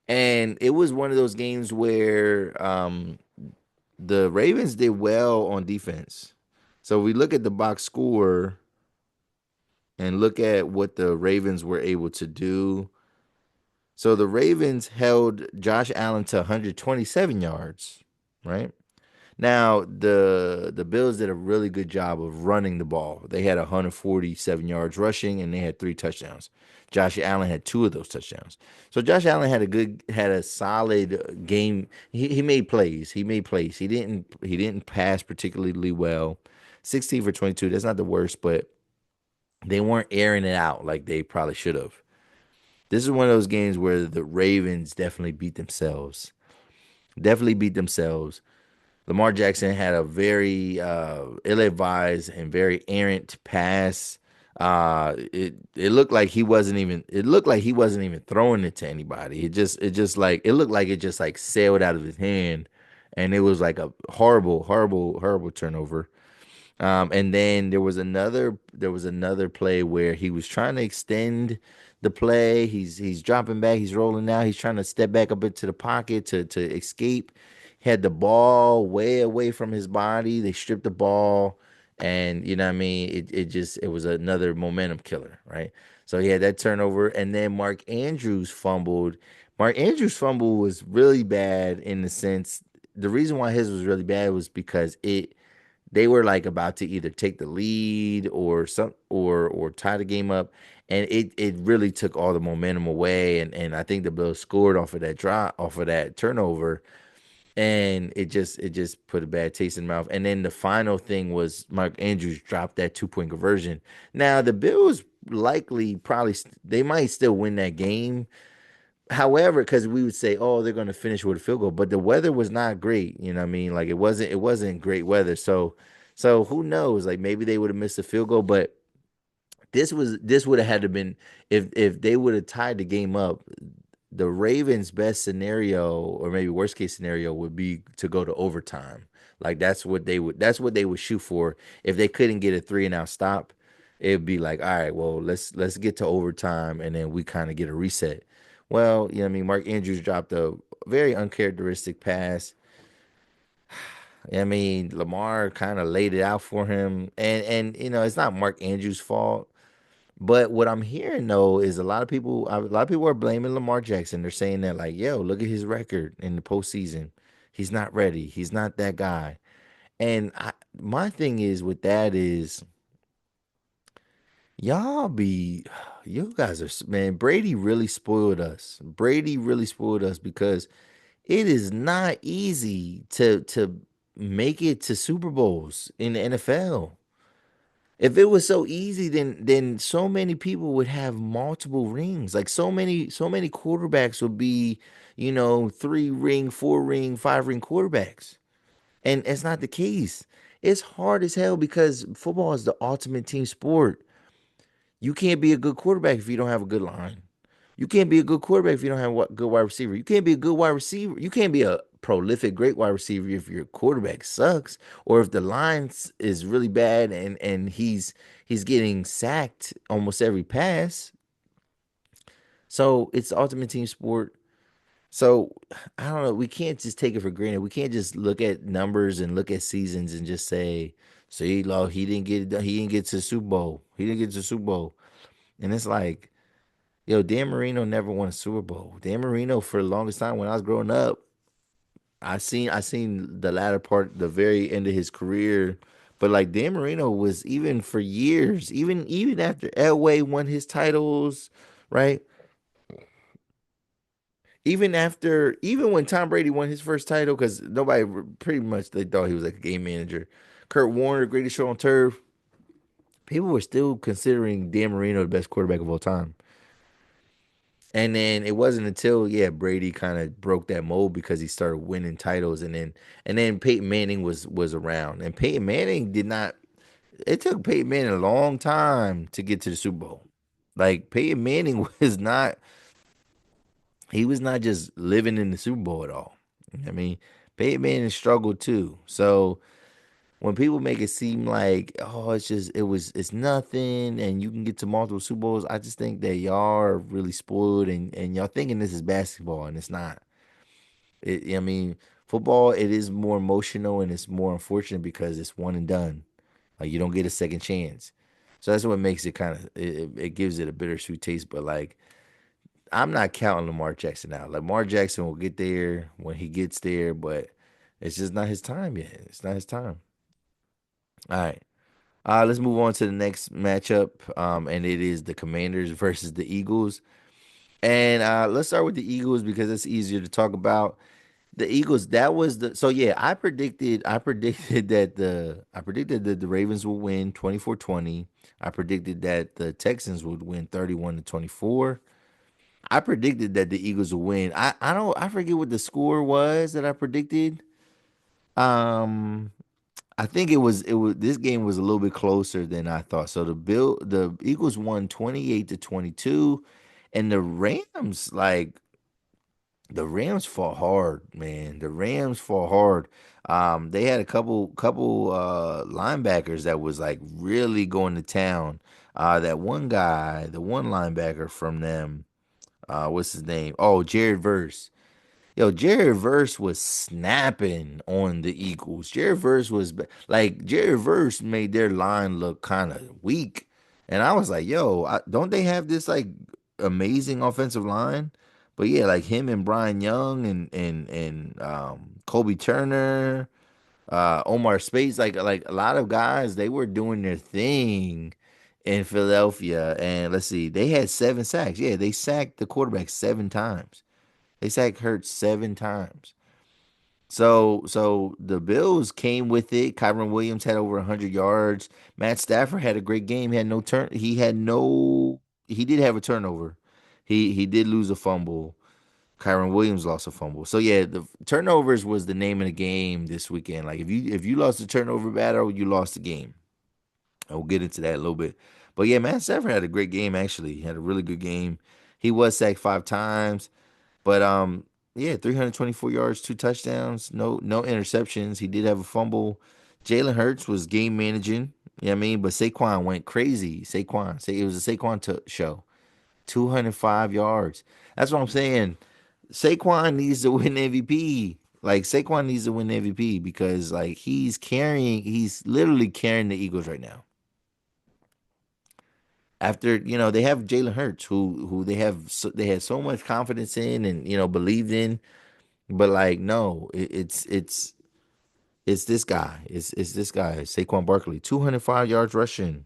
And it was one of those games where the Ravens did well on defense. So we look at the box score and look at what the Ravens were able to do. So the Ravens held Josh Allen to 127 yards, right? Now the Bills did a really good job of running the ball. They had 147 yards rushing and they had three touchdowns. Josh Allen had two of those touchdowns. So Josh Allen had a solid game. He made plays. He made plays. He didn't pass particularly well. 16 for 22. That's not the worst, but they weren't airing it out like they probably should have. This is one of those games where the Ravens definitely beat themselves. Definitely beat themselves. Lamar Jackson had a very ill-advised and very errant pass. It looked like he wasn't even. It looked like he wasn't even throwing it to anybody. It just like it looked like it just like sailed out of his hand, and it was like a horrible, horrible, horrible turnover. And then there was another play where he was trying to extend the play. He's dropping back, he's rolling out, he's trying to step back up into the pocket to escape. He had the ball way away from his body. They stripped the ball, and you know what I mean. It was another momentum killer, right? So he had that turnover, and then Mark Andrews fumbled. Mark Andrews' fumble was really bad in the sense. The reason why his was really bad was because they were like about to either take the lead or tie the game up, and it really took all the momentum away. And I think the Bills scored off of that turnover, and it just put a bad taste in the mouth. And then the final thing was Mark Andrews dropped that 2-point conversion. Now the Bills likely probably they might still win that game. However, because we would say, oh, they're going to finish with a field goal, but the weather was not great. You know what I mean? Like it wasn't great weather. So who knows? Like maybe they would have missed a field goal, but this would have had to been if they would have tied the game up. The Ravens' best scenario, or maybe worst case scenario, would be to go to overtime. Like that's what they would shoot for. If they couldn't get a three and out stop, it'd be like, all right, well, let's get to overtime and then we kind of get a reset. Well, you know what I mean, Mark Andrews dropped a very uncharacteristic pass. I mean, Lamar kind of laid it out for him. And it's not Mark Andrews' fault. But what I'm hearing though is a lot of people are blaming Lamar Jackson. They're saying that like, yo, look at his record in the postseason. He's not ready. He's not that guy. And my thing is with that is y'all be you guys are man, Brady really spoiled us. Brady really spoiled us because it is not easy to make it to Super Bowls in the NFL. If it was so easy, then so many people would have multiple rings. Like so many quarterbacks would be, 3 ring, 4 ring, 5 ring quarterbacks. And it's not the case. It's hard as hell because football is the ultimate team sport. You can't be a good quarterback if you don't have a good line. You can't be a good quarterback if you don't have a good wide receiver. You can't be a good wide receiver. You can't be a prolific, great wide receiver if your quarterback sucks or if the line is really bad and he's getting sacked almost every pass. So it's the ultimate team sport. So I don't know. We can't just take it for granted. We can't just look at numbers and look at seasons and just say, "See, Law, he didn't get to the Super Bowl. He didn't get to the Super Bowl." And it's like, yo, Dan Marino never won a Super Bowl. Dan Marino, for the longest time when I was growing up, I seen the latter part, the very end of his career, but like Dan Marino was even for years, even after Elway won his titles, right? Even when Tom Brady won his first title, because pretty much they thought he was like a game manager. Kurt Warner, greatest show on turf. People were still considering Dan Marino the best quarterback of all time. And then it wasn't until Brady kind of broke that mold because he started winning titles, and then Peyton Manning was around, and Peyton Manning did not. It took Peyton Manning a long time to get to the Super Bowl. Like Peyton Manning was not. He was not just living in the Super Bowl at all. I mean, Peyton Manning struggled too. So when people make it seem like, oh, it's nothing and you can get to multiple Super Bowls, I just think that y'all are really spoiled, and y'all thinking this is basketball, and it's not. I mean, football, it is more emotional and it's more unfortunate because it's one and done. Like you don't get a second chance. So that's what makes it kind of it gives it a bittersweet taste. But like I'm not counting Lamar Jackson out. Lamar Jackson will get there when he gets there, but it's just not his time yet. It's not his time. All right. Let's move on to the next matchup. And it is the Commanders versus the Eagles. And let's start with the Eagles because it's easier to talk about. The Eagles, that was the so yeah, I predicted that the Ravens would win 24-20. I predicted that the Texans would win 31-24. I predicted that the Eagles would win. I forget what the score was that I predicted. Um I think it was this game was a little bit closer than I thought. So the Eagles won 28-22, and the Rams fought hard, man. The Rams fought hard. They had a couple linebackers that was like really going to town. That one guy, the one linebacker from them, what's his name? Oh, Jared Verse. Yo, Jared Verse was snapping on the Eagles. Jared Verse made their line look kind of weak, and I was like, "Yo, don't they have this like amazing offensive line?" But yeah, like him and Brian Young and Kobe Turner, Omar Spades, like a lot of guys, they were doing their thing in Philadelphia. And let's see, they had 7 sacks. Yeah, they sacked the quarterback 7 times. They sacked Hurts 7 times. So the Bills came with it. Kyron Williams had over 100 yards. Matt Stafford had a great game. He had no turn. He had no. He did have a turnover. He did lose a fumble. Kyron Williams lost a fumble. So yeah, the turnovers was the name of the game this weekend. Like if you lost the turnover battle, you lost the game. I will get into that a little bit. But yeah, Matt Stafford had a great game actually. He had a really good game. He was sacked 5 times. But yeah, 324 yards, 2 touchdowns, no interceptions. He did have a fumble. Jalen Hurts was game managing. You know what I mean? But Saquon went crazy. It was a Saquon show. 205 yards. That's what I'm saying. Saquon needs to win MVP. Like Saquon needs to win MVP because like he's literally carrying the Eagles right now. After they have Jalen Hurts, who they had so much confidence in and believed in. But like, no, it's this guy. It's this guy, Saquon Barkley, 205 yards rushing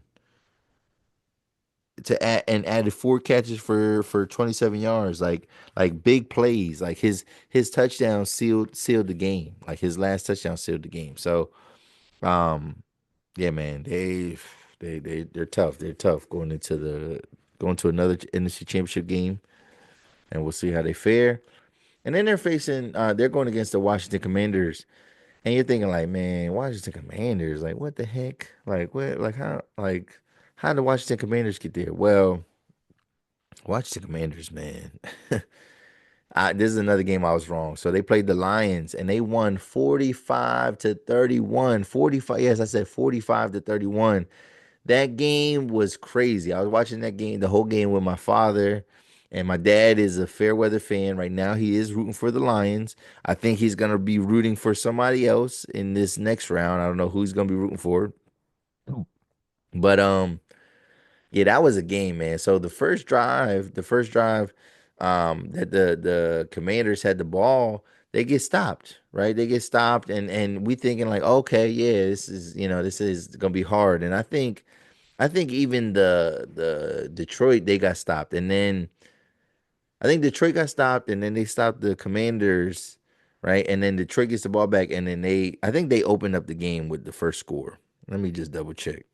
to add and added 4 catches for 27 yards. Like big plays. Like his touchdown sealed the game. Like his last touchdown sealed the game. So um yeah, man, they're tough. They're tough going to another NFC championship game, and we'll see how they fare. And then they're going against the Washington Commanders. And you're thinking like, man, Washington Commanders, like what the heck? Like what how did the Washington Commanders get there? Well, Washington Commanders, man. This is another game I was wrong. So they played the Lions and they won 45-31. 45, yes, I said 45-31. That game was crazy. I was watching that game, the whole game with my father, and my dad is a fair weather fan. Right now, he is rooting for the Lions. I think he's gonna be rooting for somebody else in this next round. I don't know who he's gonna be rooting for. But yeah, that was a game, man. So the first drive, that the Commanders had the ball, they get stopped, right? They get stopped, and we thinking like, okay, yeah, this is gonna be hard. And I think even the Detroit, they got stopped, and then I think Detroit got stopped, and then they stopped the Commanders, right? And then Detroit gets the ball back, and then I think they opened up the game with the first score. Let me just double check.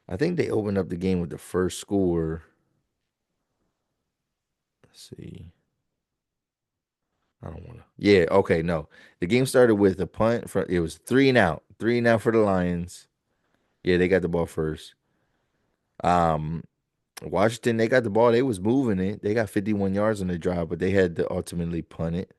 I think they opened up the game with the first score. Let's see. I don't want to. Yeah, okay, no. The game started with a punt from it was 3 and out. 3 and out for the Lions. Yeah, they got the ball first. Um Washington, they got the ball. They was moving it. They got 51 yards on the drive, but they had to ultimately punt it.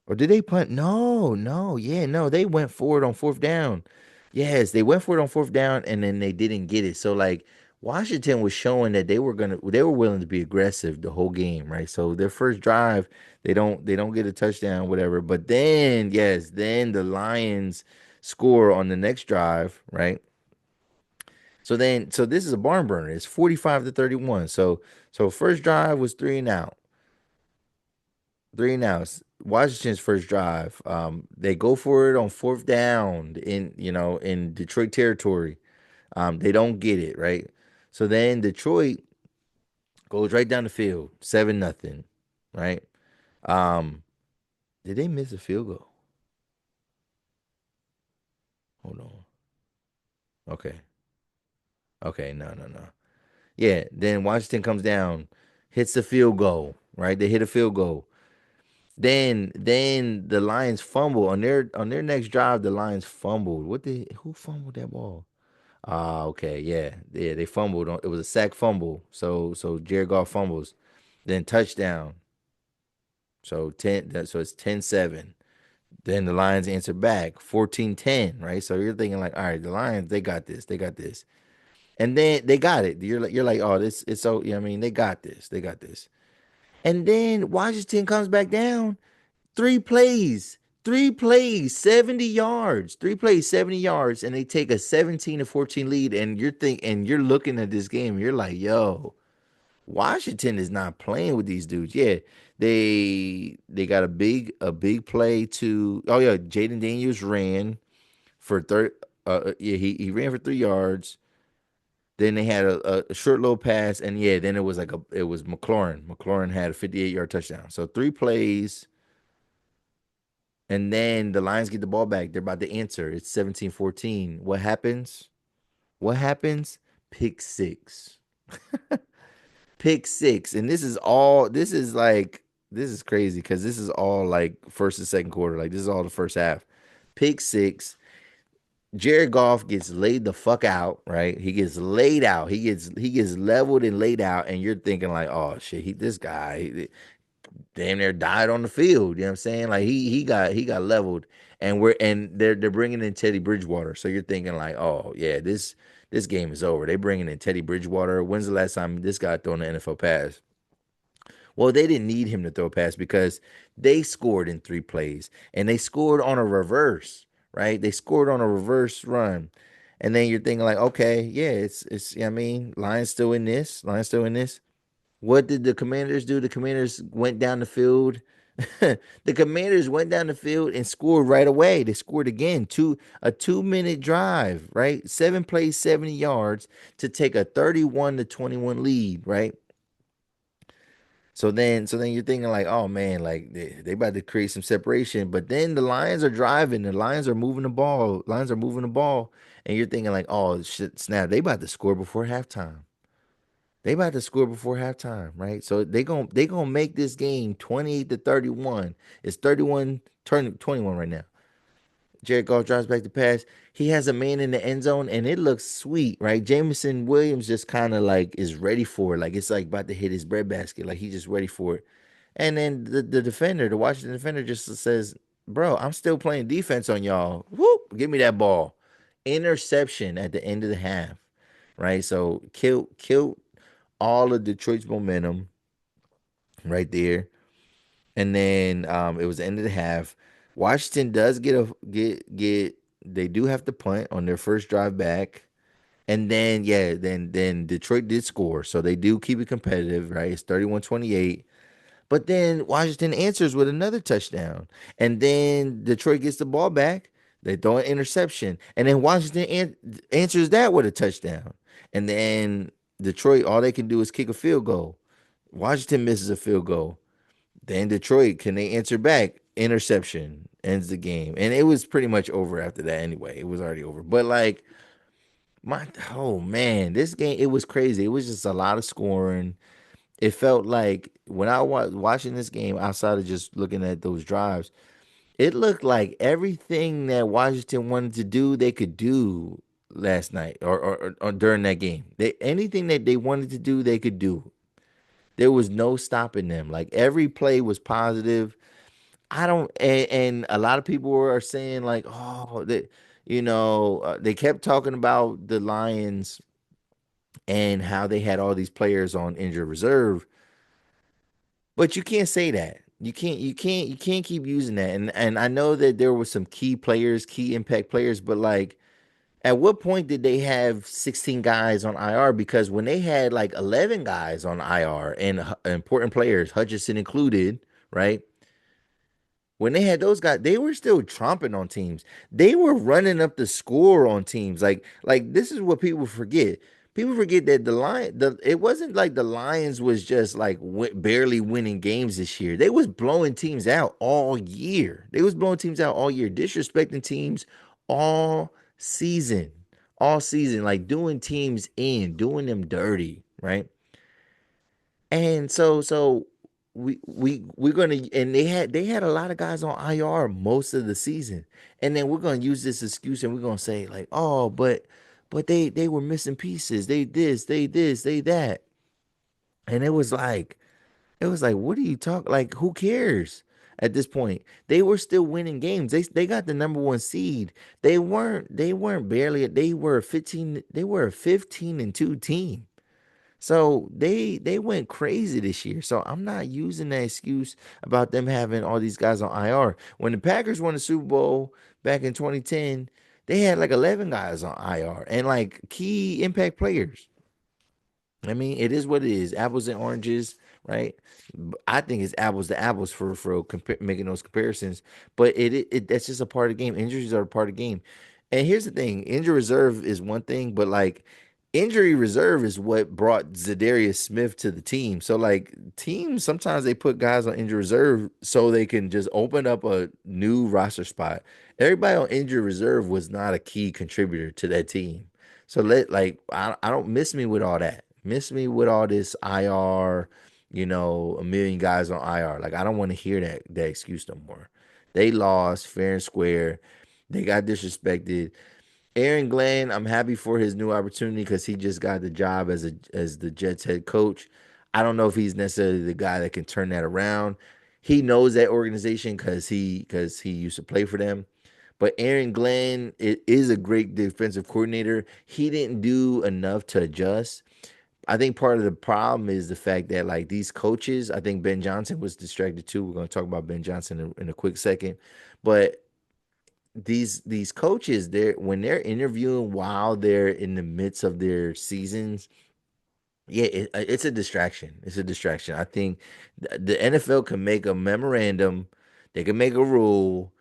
Or did they punt? No, no, yeah, no. They went forward on fourth down. Yes, they went for it on fourth down, and then they didn't get it. So like Washington was showing that they were willing to be aggressive the whole game, right? So their first drive, they don't get a touchdown, whatever. But then, yes, then the Lions score on the next drive, right? So this is a barn burner. It's 45-31. So first drive was 3 and out. 3 and outs. Washington's first drive. They go for it on fourth down in Detroit territory. They don't get it, right? So then Detroit goes right down the field, 7-0, right? Um, did they miss a field goal? Hold on. Okay. Okay, no, no, no. Yeah, then Washington comes down, hits the field goal, right? They hit a field goal. Then the Lions fumble on their next drive. The Lions fumbled. Who fumbled that ball? Ah, okay, yeah, yeah, they fumbled. It was a sack fumble. So Jared Goff fumbles, then touchdown. So it's 10-7. Then the Lions answer back 14-10. Right? So you're thinking like, all right, the Lions, they got this, they got this, and then they got it. You're like, oh, this it's so. Yeah, I mean, they got this, they got this, and then Washington comes back down. Three plays, 70 yards. Three plays, 70 yards, and they take a 17-14 lead. And you're looking at this game, you're like, yo, Washington is not playing with these dudes. Yeah, they got a big play to oh yeah, Jaden Daniels ran for third yeah, he ran for 3 yards. Then they had a short little pass, and yeah, then it was McLaurin. McLaurin had a 58-yard touchdown. So 3 plays. And then the Lions get the ball back. They're about to answer. It's 17-14. What happens? What happens? Pick six. Pick six. And this is crazy because this is all like first and second quarter. Like this is all the first half. Pick six. Jared Goff gets laid the fuck out, right? He gets laid out. He gets leveled and laid out, and you're thinking like, oh shit, this guy damn near died on the field. You know what I'm saying? Like he got leveled, and they're bringing in Teddy Bridgewater. So you're thinking like, oh yeah, this game is over. They bringing in Teddy Bridgewater. When's the last time this guy thrown an NFL pass? Well, they didn't need him to throw a pass because they scored in 3 plays, and they scored on a reverse. Right? They scored on a reverse run. And then you're thinking like, okay, yeah, it's. I mean, Lions still in this. Lions still in this. What did the Commanders do? The Commanders went down the field. The Commanders went down the field and scored right away. They scored again. A 2-minute drive, right? 7 plays, 70 yards to take a 31-21 lead, right? So then you're thinking like, oh man, like they about to create some separation. But then the Lions are driving, the Lions are moving the ball, Lions are moving the ball, and you're thinking like, oh shit, snap, they about to score before halftime. They about to score before halftime, right? So they gonna make this game 28-31. It's 31 turning 21 right now. Jared Goff drives back to pass. He has a man in the end zone, and it looks sweet, right? Jameson Williams just kind of like is ready for it. Like it's like about to hit his breadbasket. Like he's just ready for it. And then the defender, the Washington defender, just says, "Bro, I'm still playing defense on y'all. Whoop, give me that ball." Interception at the end of the half, right? So killed all of Detroit's momentum right there. And then it was the end of the half. Washington does get they do have to punt on their first drive back. And then then Detroit did score. So they do keep it competitive, right? It's 31-28. But then Washington answers with another touchdown. And then Detroit gets the ball back. They throw an interception. And then Washington answers that with a touchdown. And then Detroit, all they can do is kick a field goal. Washington misses a field goal. Then Detroit, can they answer back? Interception ends the game. And it was pretty much over after that anyway. It was already over. But like, my, oh man, this game, it was crazy. It was just a lot of scoring. It felt like when I was watching this game, outside of just looking at those drives, it looked like everything that Washington wanted to do, they could do last night or during that game. Anything that they wanted to do, they could do. There was no stopping them. Like every play was positive. I don't, and a lot of people are saying like, oh, that they kept talking about the Lions and how they had all these players on injured reserve, but you can't say that. You can't keep using that. And I know that there were some key players, key impact players, but like at what point did they have 16 guys on IR? Because when they had like 11 guys on IR and important players, Hutchinson included, right? When they had those guys, they were still tromping on teams. They were running up the score on teams. Like this is what people forget. People forget that it wasn't like the Lions was just like barely winning games this year. They was blowing teams out all year. They was blowing teams out all year, disrespecting teams all season, all season, like doing teams in, doing them dirty, right? And so we're gonna, and they had a lot of guys on IR most of the season, and then we're gonna use this excuse and we're gonna say like, oh, but they were missing pieces. They that, and it was like, what are you talking? Like, who cares? At this point, they were still winning games. They got the number one seed. They weren't barely. They were a 15 and 2 team. So they went crazy this year. So I'm not using that excuse about them having all these guys on IR. When the Packers won the Super Bowl back in 2010, they had like 11 guys on IR and like key impact players. I mean, it is what it is. Apples and oranges, right? I think it's apples to apples for making those comparisons. But that's just a part of the game. Injuries are a part of the game. And here's the thing: injury reserve is one thing, but like injury reserve is what brought Zadarius Smith to the team. So like teams sometimes they put guys on injury reserve so they can just open up a new roster spot. Everybody on injury reserve was not a key contributor to that team. So I don't miss me with all that. Miss me with all this IR, a million guys on IR. Like I don't want to hear that excuse no more. They lost fair and square. They got disrespected. Aaron Glenn, I'm happy for his new opportunity because he just got the job as the Jets head coach. I don't know if he's necessarily the guy that can turn that around. He knows that organization because he used to play for them. But Aaron Glenn is a great defensive coordinator. He didn't do enough to adjust. I think part of the problem is the fact that like these coaches, I think Ben Johnson was distracted too. We're going to talk about Ben Johnson in a quick second, but these coaches, when they're interviewing while they're in the midst of their seasons, yeah, it's a distraction. It's a distraction. I think the NFL can make a memorandum. They can make a rule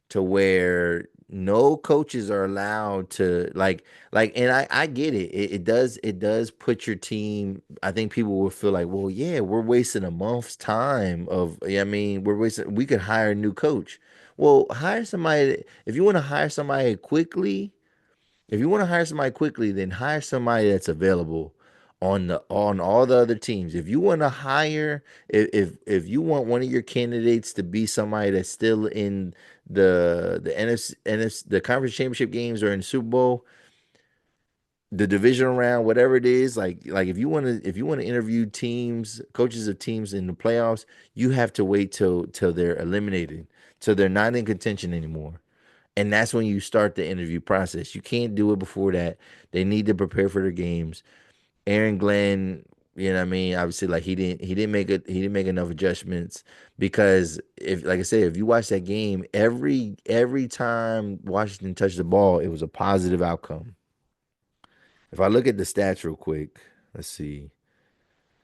to where no coaches are allowed to and I get it. It does put your team. I think people will feel like, well, yeah, we're wasting a month's time of. Yeah, I mean, we're wasting. We could hire a new coach. Well, hire somebody if you want to hire somebody quickly. If you want to hire somebody quickly, then hire somebody that's available on all the other teams. If you want to hire, if you want one of your candidates to be somebody that's still in the NFC, the conference championship games or in the Super Bowl, the divisional round, whatever it is, like if you want to interview teams, coaches of teams in the playoffs, you have to wait till they're eliminated, till they're not in contention anymore. And that's when you start the interview process. You can't do it before that. They need to prepare for their games. Aaron Glenn, you know what I mean? Obviously, like he didn't make enough adjustments because if like I said, if you watch that game, every time Washington touched the ball, it was a positive outcome. If I look at the stats real quick, let's see.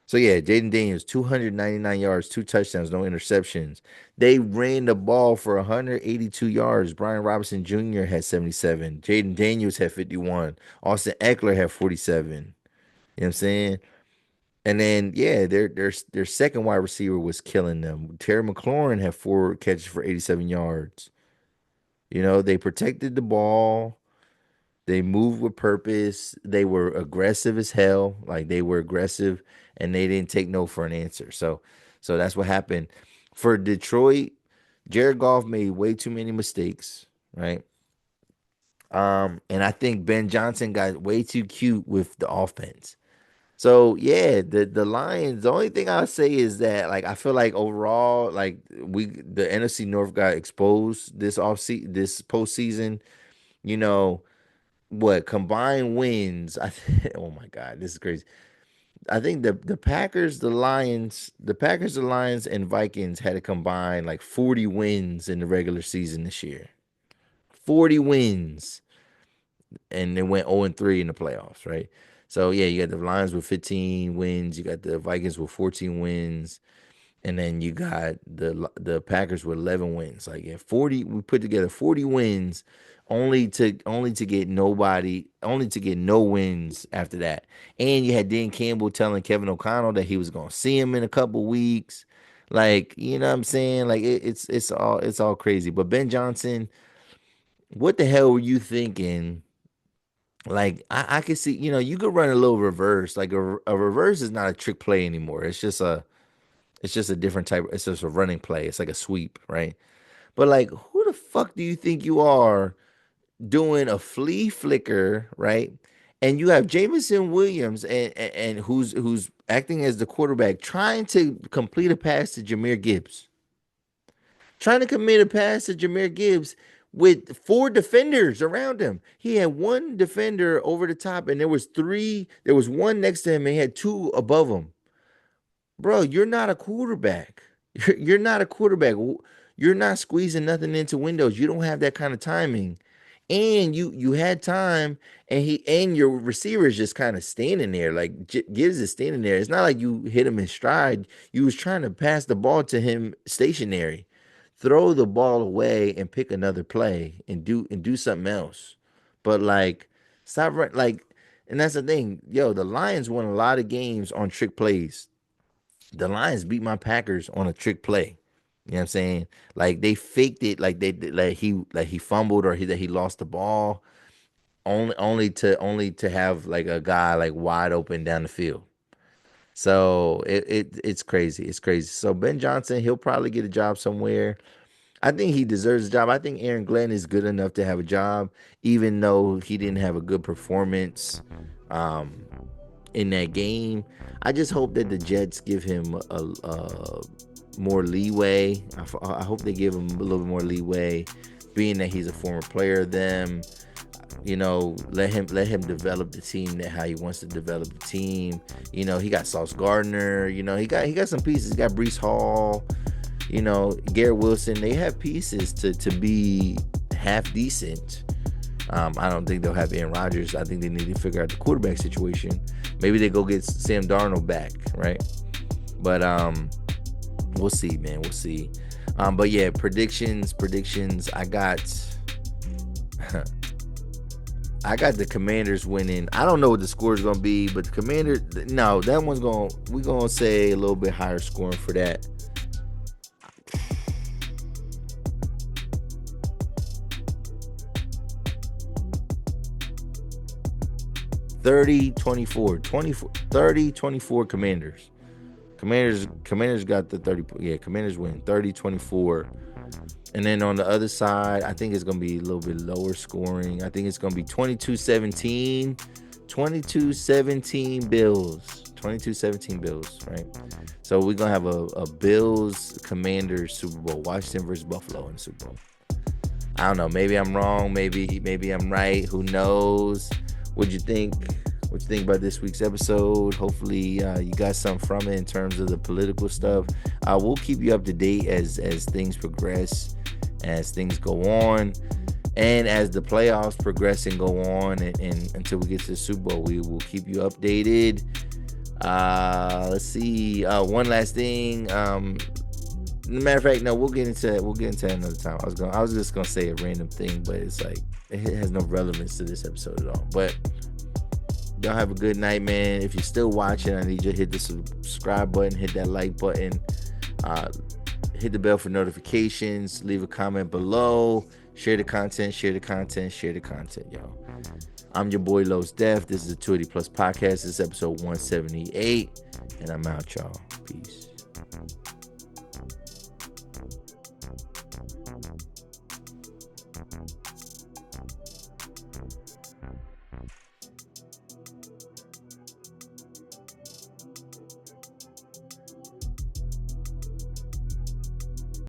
So yeah, Jaden Daniels, 299 yards, 2 touchdowns, no interceptions. They ran the ball for 182 yards. Brian Robinson Jr. had 77. Jaden Daniels had 51. Austin Eckler had 47. You know what I'm saying? And then yeah, their second wide receiver was killing them. Terry McLaurin had 4 catches for 87 yards. You know, they protected the ball. They moved with purpose. They were aggressive as hell. Like they were aggressive and they didn't take no for an answer. So that's what happened. For Detroit, Jared Goff made way too many mistakes, right? And I think Ben Johnson got way too cute with the offense. So yeah, the Lions, the only thing I'll say is that like I feel like overall, like the NFC North got exposed this postseason, you know, what combined wins. Oh my God, this is crazy. I think the Packers, the Lions, and Vikings had a combined like 40 wins in the regular season this year. 40 wins, and they went 0-3 in the playoffs, right? So yeah, you got the Lions with 15 wins, you got the Vikings with 14 wins, and then you got the Packers with 11 wins. Like yeah, 40. We put together 40 wins, only to get no wins after that. And you had Dan Campbell telling Kevin O'Connell that he was gonna see him in a couple weeks. Like you know what I'm saying? Like it's all crazy. But Ben Johnson, what the hell were you thinking? Like I could see, you could run a little reverse. Like a reverse is not a trick play anymore. It's just a different type. It's just a running play. It's like a sweep, right? But like, who the fuck do you think you are doing a flea flicker, right? And you have Jameson Williams and who's acting as the quarterback, trying to complete a pass to Jahmyr Gibbs, trying to commit a pass to Jahmyr Gibbs with 4 defenders around him. He had 1 defender over the top, and there was 3. There was 1 next to him, and he had 2 above him. Bro, you're not a quarterback. You're not a quarterback. You're not squeezing nothing into windows. You don't have that kind of timing. And you had time, and your receiver is just kind of standing there. Like Gibbs is standing there. It's not like you hit him in stride. You was trying to pass the ball to him stationary. Throw the ball away and pick another play and do something else. But like stop like, and that's the thing. Yo, the Lions won a lot of games on trick plays. The Lions beat my Packers on a trick play. You know what I'm saying? Like they faked it, like he fumbled or that he lost the ball, only to have like a guy like wide open down the field. So it's crazy. It's crazy. So Ben Johnson, he'll probably get a job somewhere. I think he deserves a job. I think Aaron Glenn is good enough to have a job, even though he didn't have a good performance. Um, in that game. I just hope that the Jets give him a more leeway. I hope they give him a little bit more leeway, being that he's a former player of them. Let him develop the team that how he wants to develop the team. He got Sauce Gardner. He got some pieces. He got Brees Hall. Garrett Wilson. They have pieces to be half decent. I don't think they'll have Aaron Rodgers. I think they need to figure out the quarterback situation. Maybe they go get Sam Darnold back, right? But we'll see, man. We'll see. But yeah, predictions. I got I got the Commanders winning. I don't know what the score is gonna be, but the Commanders, no, that one's we're gonna say a little bit higher scoring for that. 30-24, 30-24 Commanders. Commanders got the 30. Yeah, Commanders win 30-24. And then on the other side, I think it's going to be a little bit lower scoring. I think it's going to be 22-17. 22-17 Bills. 22-17 Bills, right? So we're going to have a Bills Commanders Super Bowl. Washington versus Buffalo in the Super Bowl. I don't know. Maybe I'm wrong. Maybe I'm right. Who knows? What'd you think? What you think about this week's episode? Hopefully you got something from it in terms of the political stuff. We'll keep you up to date as things progress, as things go on, and as the playoffs progress and go on, and until we get to the Super Bowl, we will keep you updated. Let's see. One last thing. Matter of fact, no, we'll get into it. We'll get into it another time. I was just gonna say a random thing, but it's like it has no relevance to this episode at all. But y'all have a good night, man. If you're still watching, I need you to hit the subscribe button, hit that like button, hit the bell for notifications, leave a comment below, share the content, y'all. I'm your boy Los Def. This is the 280 Plus podcast. This is episode 178, and I'm out, y'all. Peace.